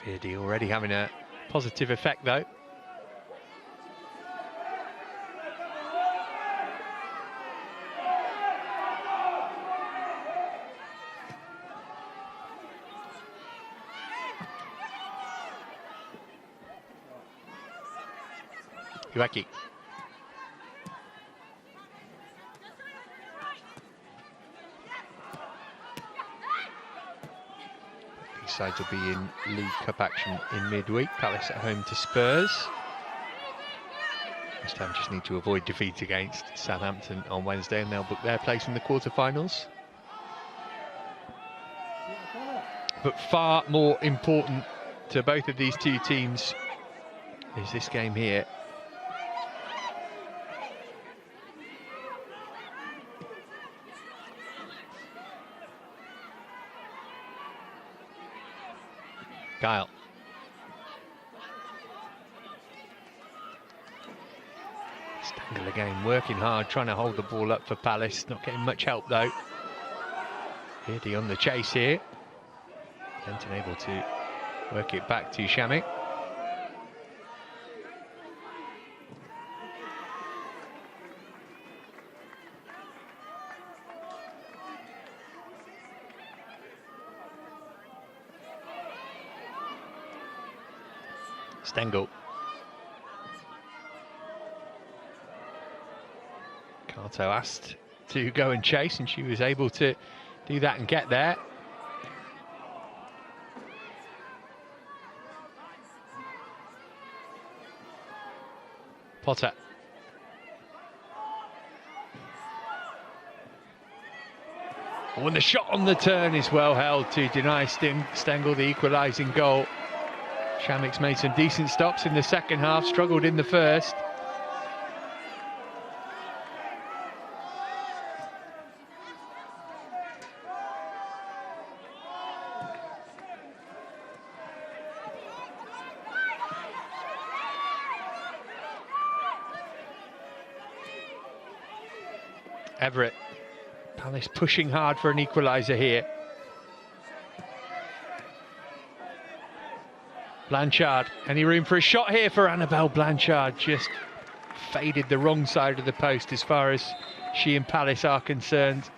Beardy already having a positive effect though. Ueki. These sides will be in League Cup action in midweek. Palace at home to Spurs. West Ham just need to avoid defeat against Southampton on Wednesday and they'll book their place in the quarter-finals. But far more important to both of these two teams is this game here. Kyle. Stengel again, working hard, trying to hold the ball up for Palace. Not getting much help though. Beardy on the chase here. Denton able to work it back to Shamik. Stengel. Kato asked to go and chase and she was able to do that and get there. Potter. Oh, and the shot on the turn is well held to deny Stengel the equalising goal. Shamik's made some decent stops in the second half, struggled in the first. Everett. Palace pushing hard for an equaliser here. Blanchard, any room for a shot here for Annabelle Blanchard? Just faded the wrong side of the post as far as she and Palace are concerned.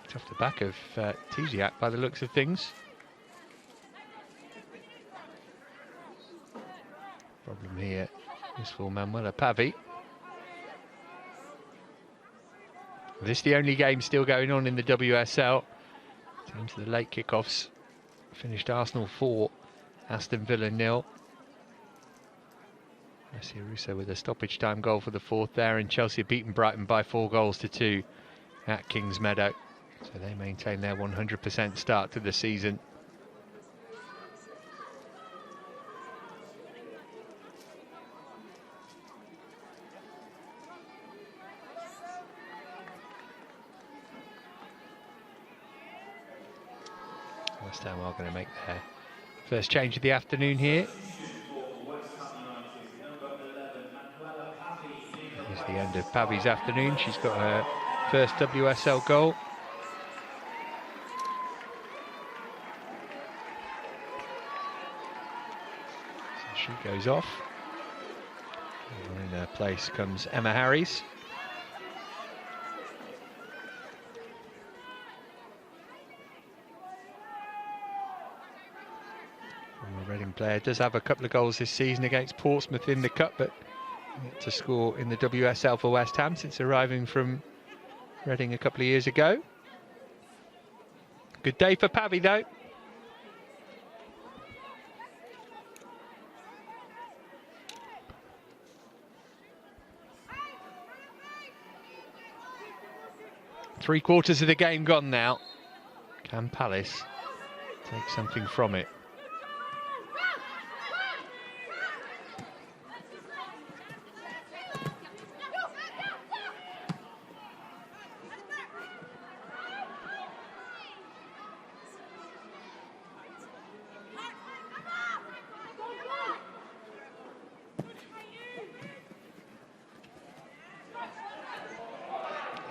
It's off the back of Tiziak by the looks of things. Problem here. This for Manuela Pavi. This is the only game still going on in the WSL. Into the late kickoffs. Finished Arsenal 4, Aston Villa 0. Messi Russo with a stoppage time goal for the fourth there, and Chelsea beaten Brighton by 4-2 at Kings Meadow. So they maintain their 100% start to the season. West Ham are going to make their first change of the afternoon here. It's the end of Pavi's afternoon. She's got her first WSL goal. So she goes off. And in her place comes Emma Harries. The Reading player does have a couple of goals this season against Portsmouth in the Cup, but yet to score in the WSL for West Ham since arriving from Reading a couple of years ago. Good day for Pavi though. Three-quarters of the game gone now. Can Palace take something from it?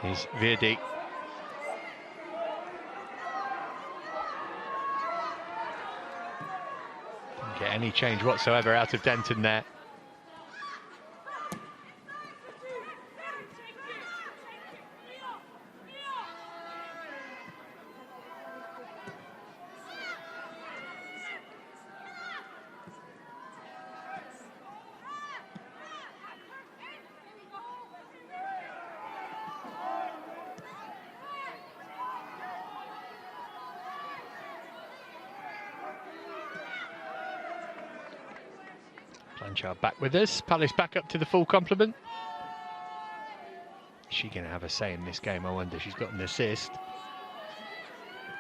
is Verdi. Didn't get any change whatsoever out of Denton there. Blanchard back with us. Palace back up to the full complement. Is she going to have a say in this game? I wonder. She's got an assist.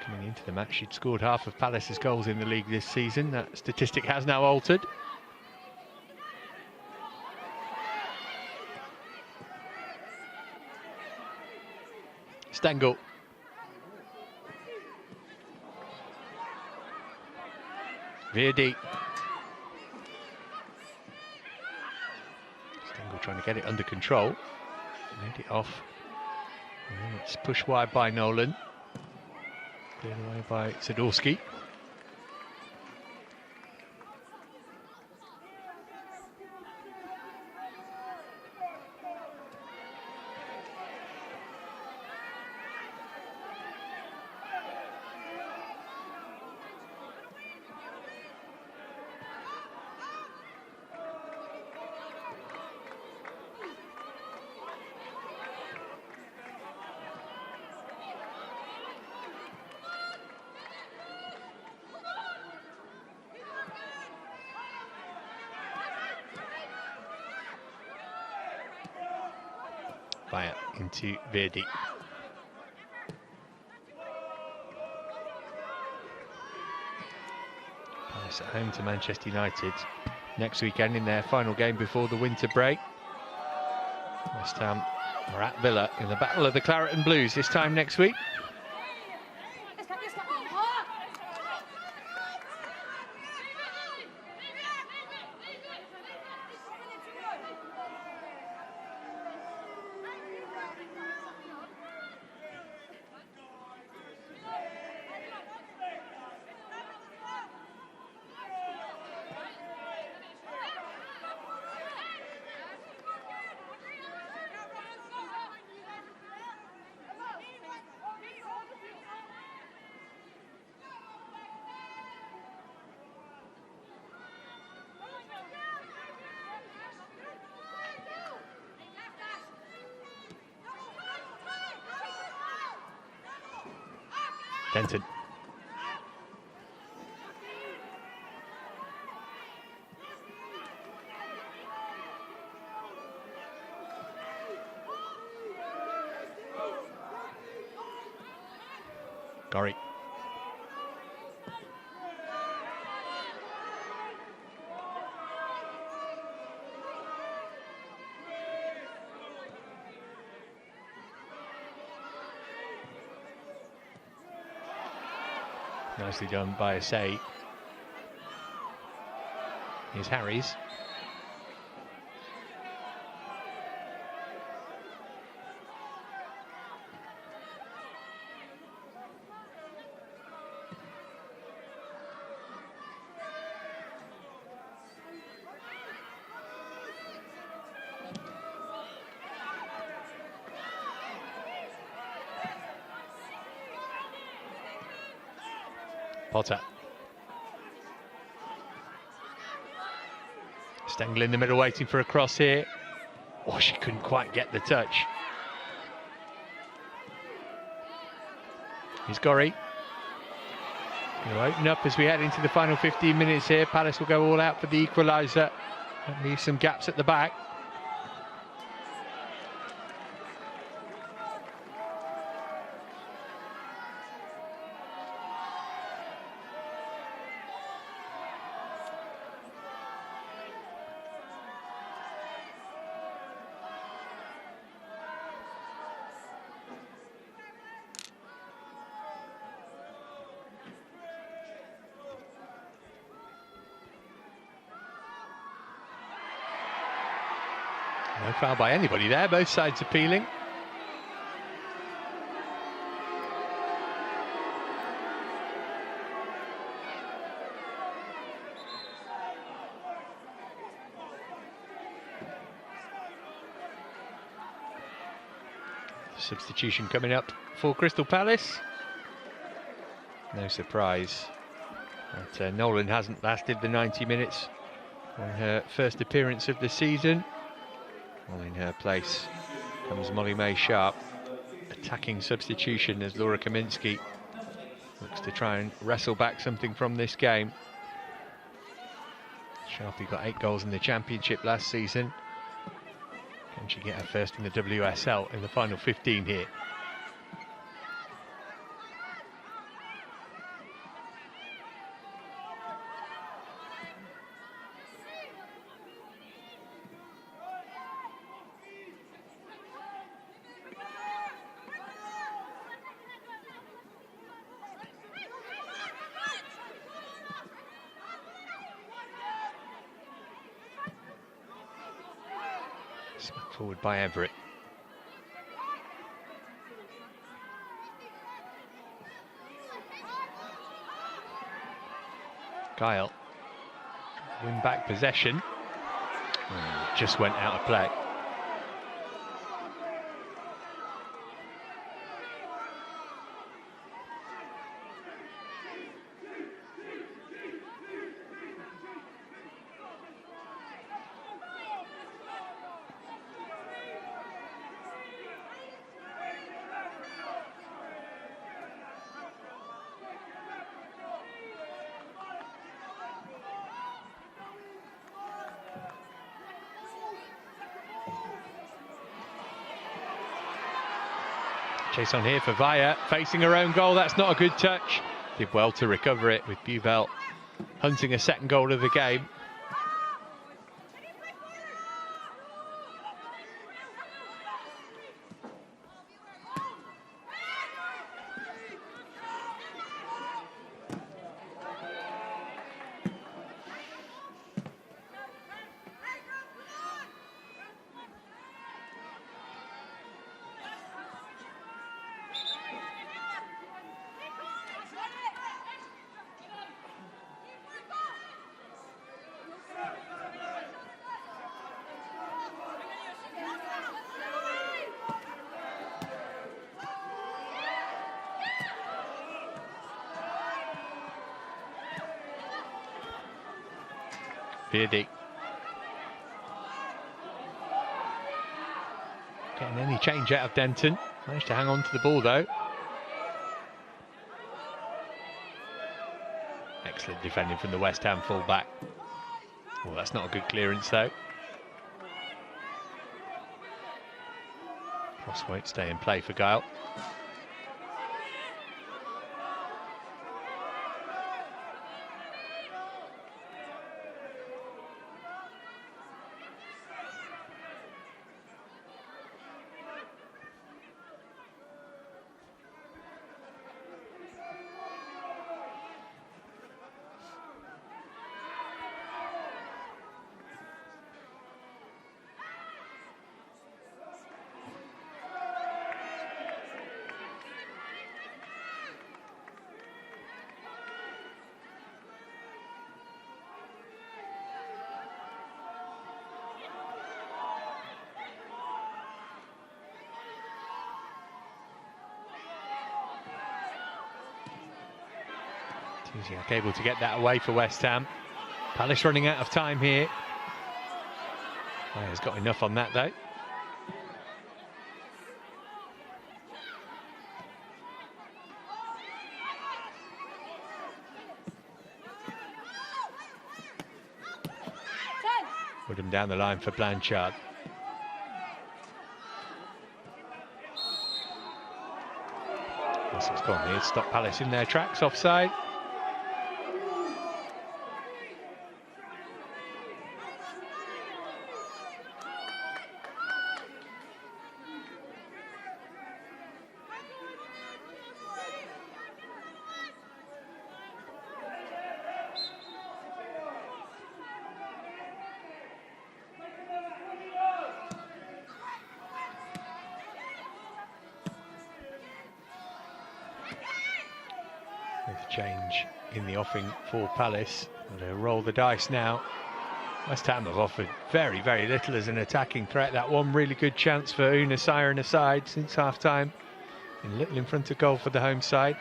Coming into the match, she'd scored half of Palace's goals in the league this season. That statistic has now altered. Stengel. Verdi. Stengel trying to get it under control. Made it off. And it's pushed wide by Nolan. Cleared away by Sadorski. Fire into Verdi. Palace at home to Manchester United next weekend in their final game before the winter break. West Ham are at Villa in the Battle of the Claret and Blues this time next week. Denton. Gorry. Nicely done by Assay. Here's Harries. Potter. Stengel in the middle waiting for a cross here. Oh, she couldn't quite get the touch. Here's Gorry. Going to open up as we head into the final 15 minutes here. Palace will go all out for the equaliser and leave some gaps at the back. No foul by anybody there, both sides appealing. Substitution coming up for Crystal Palace. No surprise that Nolan hasn't lasted the 90 minutes on her first appearance of the season. Well, in her place comes Molly May Sharp. Attacking substitution as Laura Kaminski looks to try and wrestle back something from this game. Sharpie got 8 goals in the Championship last season. Can she get her first in the WSL in the final 15 here? Forward by Everett. Kyle. Win back possession. Just went out of play. Chase on here for Vaya, facing her own goal. That's not a good touch. Did well to recover it, with Bubel hunting a second goal of the game. Beardy. Getting any change out of Denton. Managed to hang on to the ball though. Excellent defending from the West Ham full-back. Well, that's not a good clearance though. Cross won't stay in play for Guile. Tuziak able to get that away for West Ham. Palace running out of time here. Has got enough on that though. Put him down the line for Blanchard. Russell's gone here to stop Palace in their tracks, offside. Change in the offing for Palace. They'll roll the dice now West Ham have offered very, very little as an attacking threat. That one really good chance for Una Siren aside since half-time. And little in front of goal for the home side.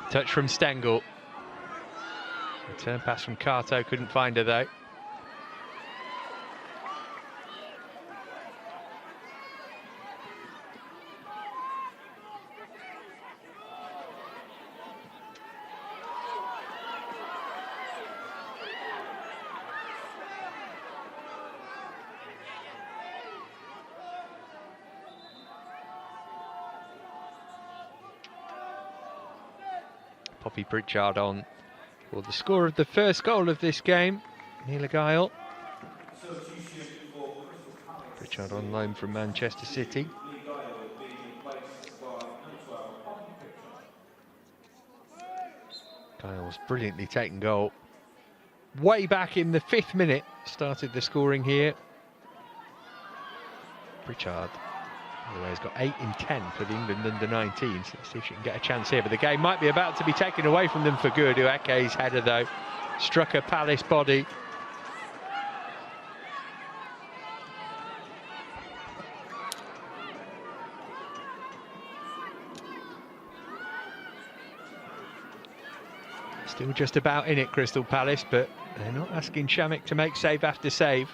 Touch from Stengel. Return pass from Kato, couldn't find her though. Poppy Pritchard on for the score of the first goal of this game. Neela Guile. Pritchard on loan from Manchester City. Guile's brilliantly taken goal. Way back in the 5th minute, started the scoring here. Pritchard, by the way, has got 8 in 10 for the England under-19s. So let's see if she can get a chance here. But the game might be about to be taken away from them for good. Ueke's header, though, struck a Palace body. Still just about in it, Crystal Palace, but they're not asking Shamik to make save after save.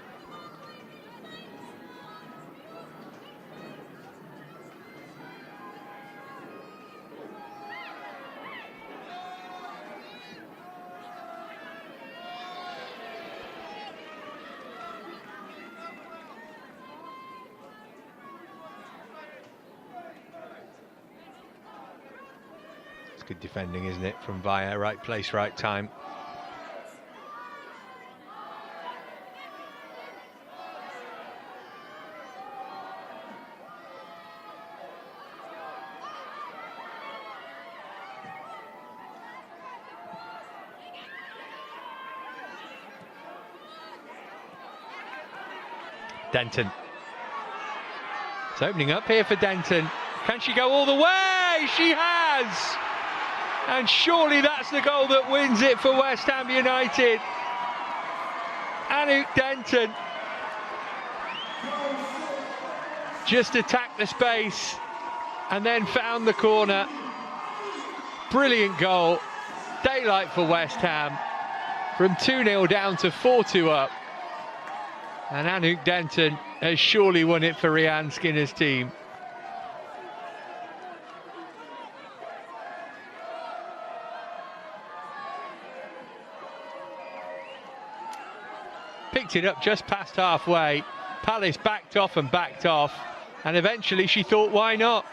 Good defending, isn't it, from Via? Right place, right time. Denton. It's opening up here for Denton. Can she go all the way? She has! And surely that's the goal that wins it for West Ham United. Anouk Denton just attacked the space and then found the corner. Brilliant goal. Daylight for West Ham. From 2-0 down to 4-2 up. And Anouk Denton has surely won it for Rianne Skinner's team. Picked it up just past halfway. Palace backed off, and eventually she thought, why not?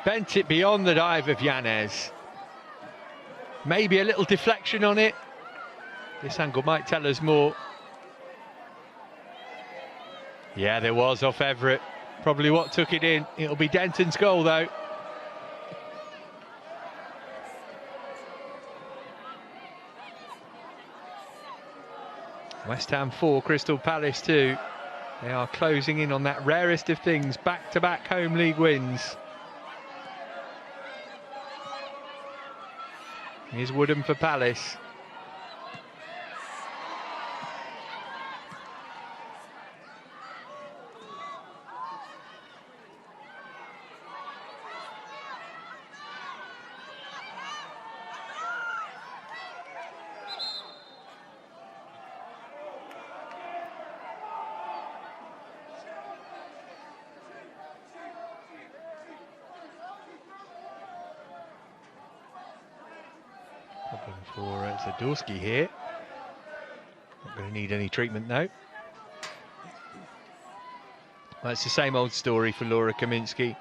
Bent it beyond the dive of Yanez. Maybe a little deflection on it. This angle might tell us more. Yeah, there was off Everett. Probably what took it in. It'll be Denton's goal though. West Ham 4, Crystal Palace 2. They are closing in on that rarest of things, back-to-back home league wins. Here's Woodham for Palace. Problem for Zadorsky here. Not going to need any treatment though. Well, it's the same old story for Laura Kaminski.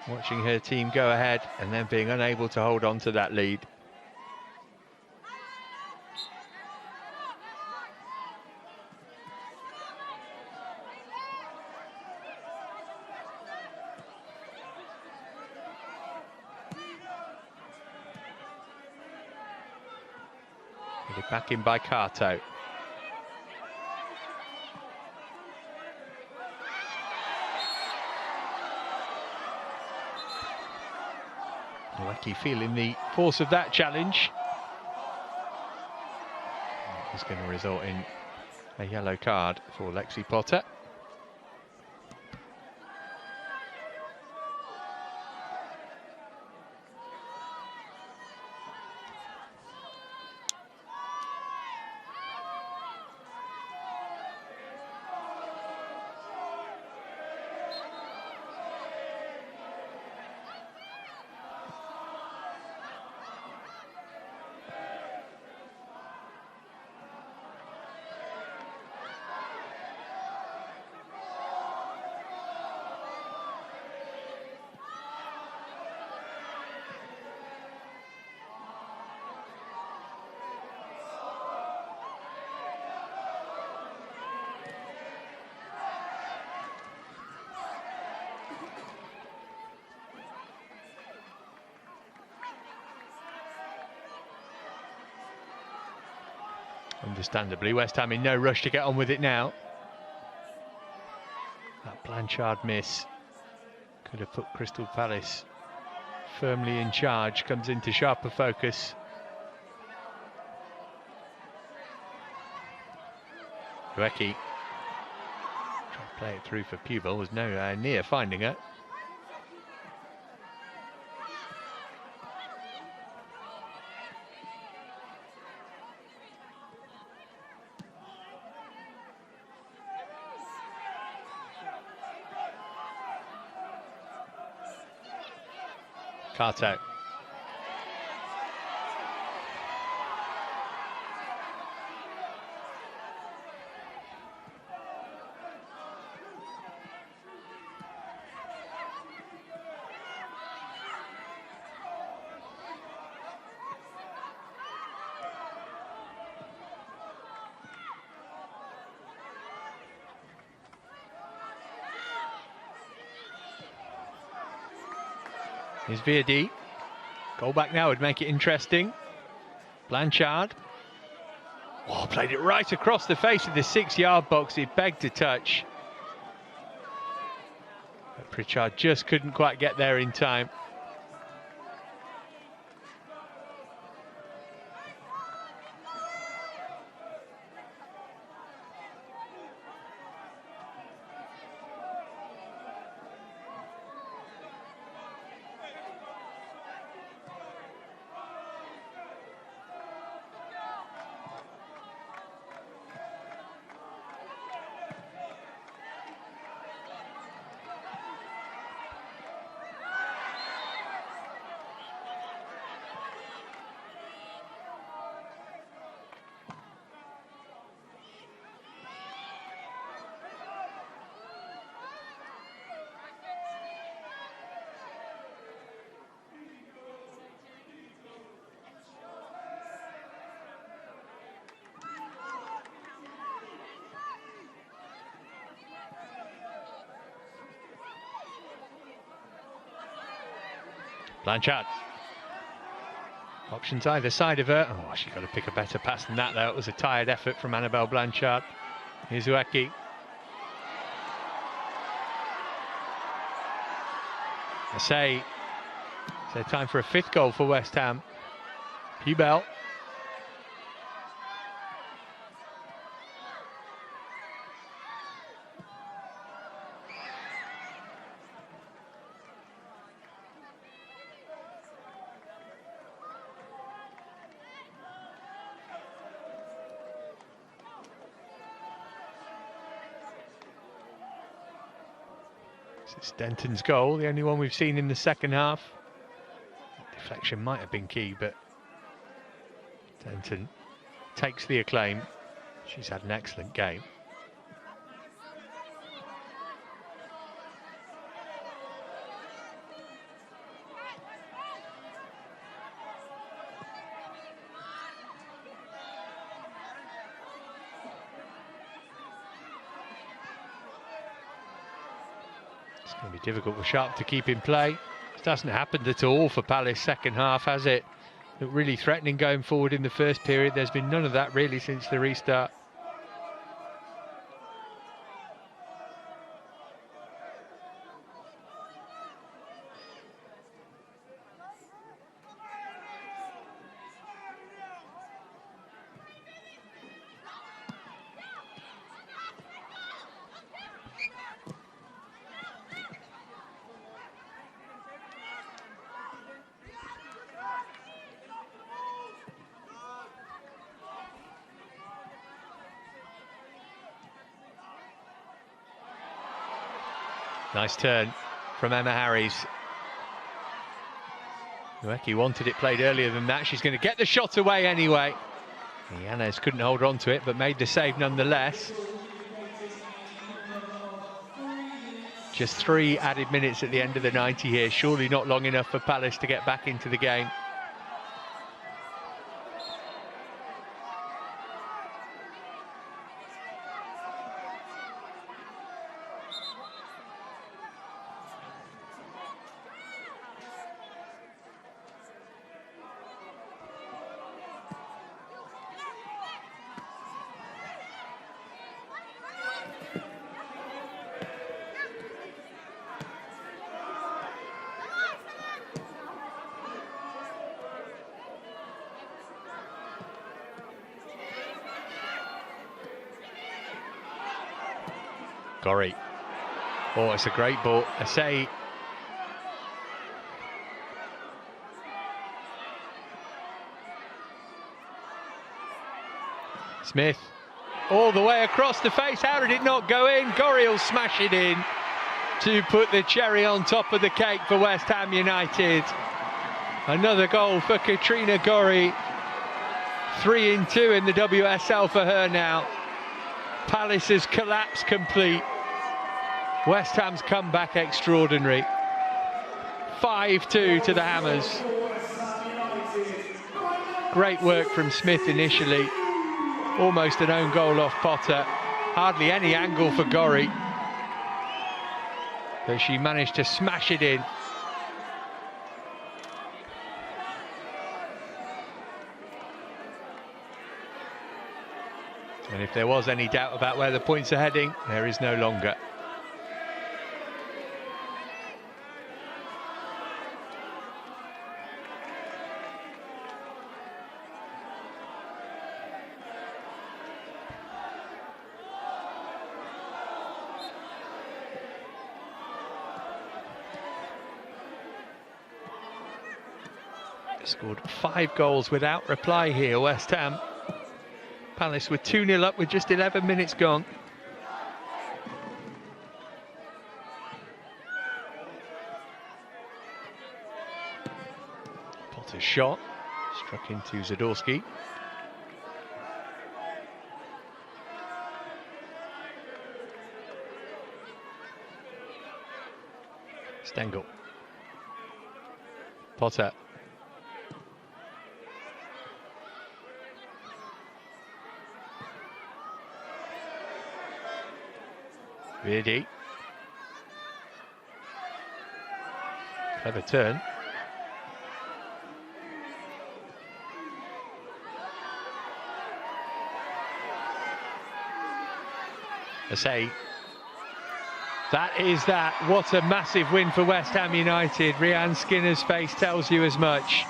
Watching her team go ahead and then being unable to hold on to that lead. Back in by Kato. Lucky feeling the force of that challenge. is going to result in a yellow card for Lexi Potter. Understandably, West Ham in no rush to get on with it now. That Blanchard miss could have put Crystal Palace firmly in charge. Comes into sharper focus. Ueki trying to play it through for Pubel, was nowhere near finding it. Carto. Here's Viadi. Goal back now would make it interesting. Blanchard. Oh, played it right across the face of the 6-yard box. He begged to touch. But Pritchard just couldn't quite get there in time. Blanchard. Options either side of her. Oh, she's got to pick a better pass than that, though. It was a tired effort from Annabelle Blanchard. Here's Ueki. I say, it's time for a 5th goal for West Ham. Pubel. It's Denton's goal, the only one we've seen in the second half. Deflection might have been key, but Denton takes the acclaim. She's had an excellent game. It's going to be difficult for Sharp to keep in play. This hasn't happened at all for Palace second half, has it? Looked really threatening going forward in the first period. There's been none of that really since the restart. Nice turn from Emma Harries. Ueki wanted it played earlier than that. She's going to get the shot away anyway. Yanez couldn't hold on to it, but made the save nonetheless. Just 3 added minutes at the end of the 90 here. Surely not long enough for Palace to get back into the game. Gorry. Oh, it's a great ball. Asay. Smith. All the way across the face. How did it not go in? Gorry will smash it in to put the cherry on top of the cake for West Ham United. Another goal for Katrina Gorry. 3-2 in the WSL for her now. Palace's collapse complete. West Ham's comeback extraordinary. 5-2 to the Hammers. Great work from Smith initially. Almost an own goal off Potter. Hardly any angle for Gorry. But she managed to smash it in. And if there was any doubt about where the points are heading, there is no longer. Scored 5 goals without reply here, West Ham. Palace were 2-0 up with just 11 minutes gone. Potter's shot struck into Zadorsky. Stengel. Potter. Vidy. Clever turn. Asay. That is that. What a massive win for West Ham United. Rianne Skinner's face tells you as much.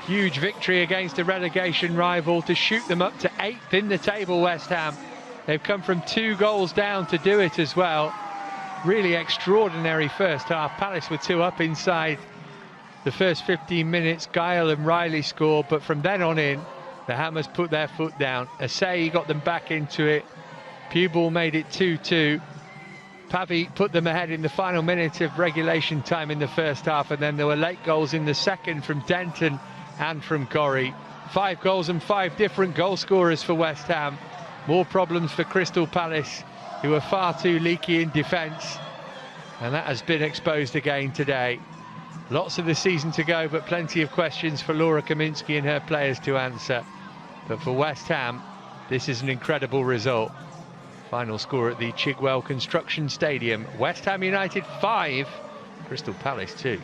Huge victory against a relegation rival to shoot them up to 8th in the table, West Ham. They've come from 2 goals down to do it as well. Really extraordinary first half. Palace were 2 up inside the first 15 minutes. Guile and Riley scored, but from then on in, the Hammers put their foot down. Asay got them back into it. Pubel made it 2-2. Pavi put them ahead in the final minute of regulation time in the first half, and then there were late goals in the second from Denton and from Gorry. 5 goals and 5 different goal scorers for West Ham. More problems for Crystal Palace, who are far too leaky in defence, and that has been exposed again today. Lots of the season to go, but plenty of questions for Laura Kaminski and her players to answer. But for West Ham, this is an incredible result. Final score at the Chigwell Construction Stadium. West Ham United 5, Crystal Palace 2.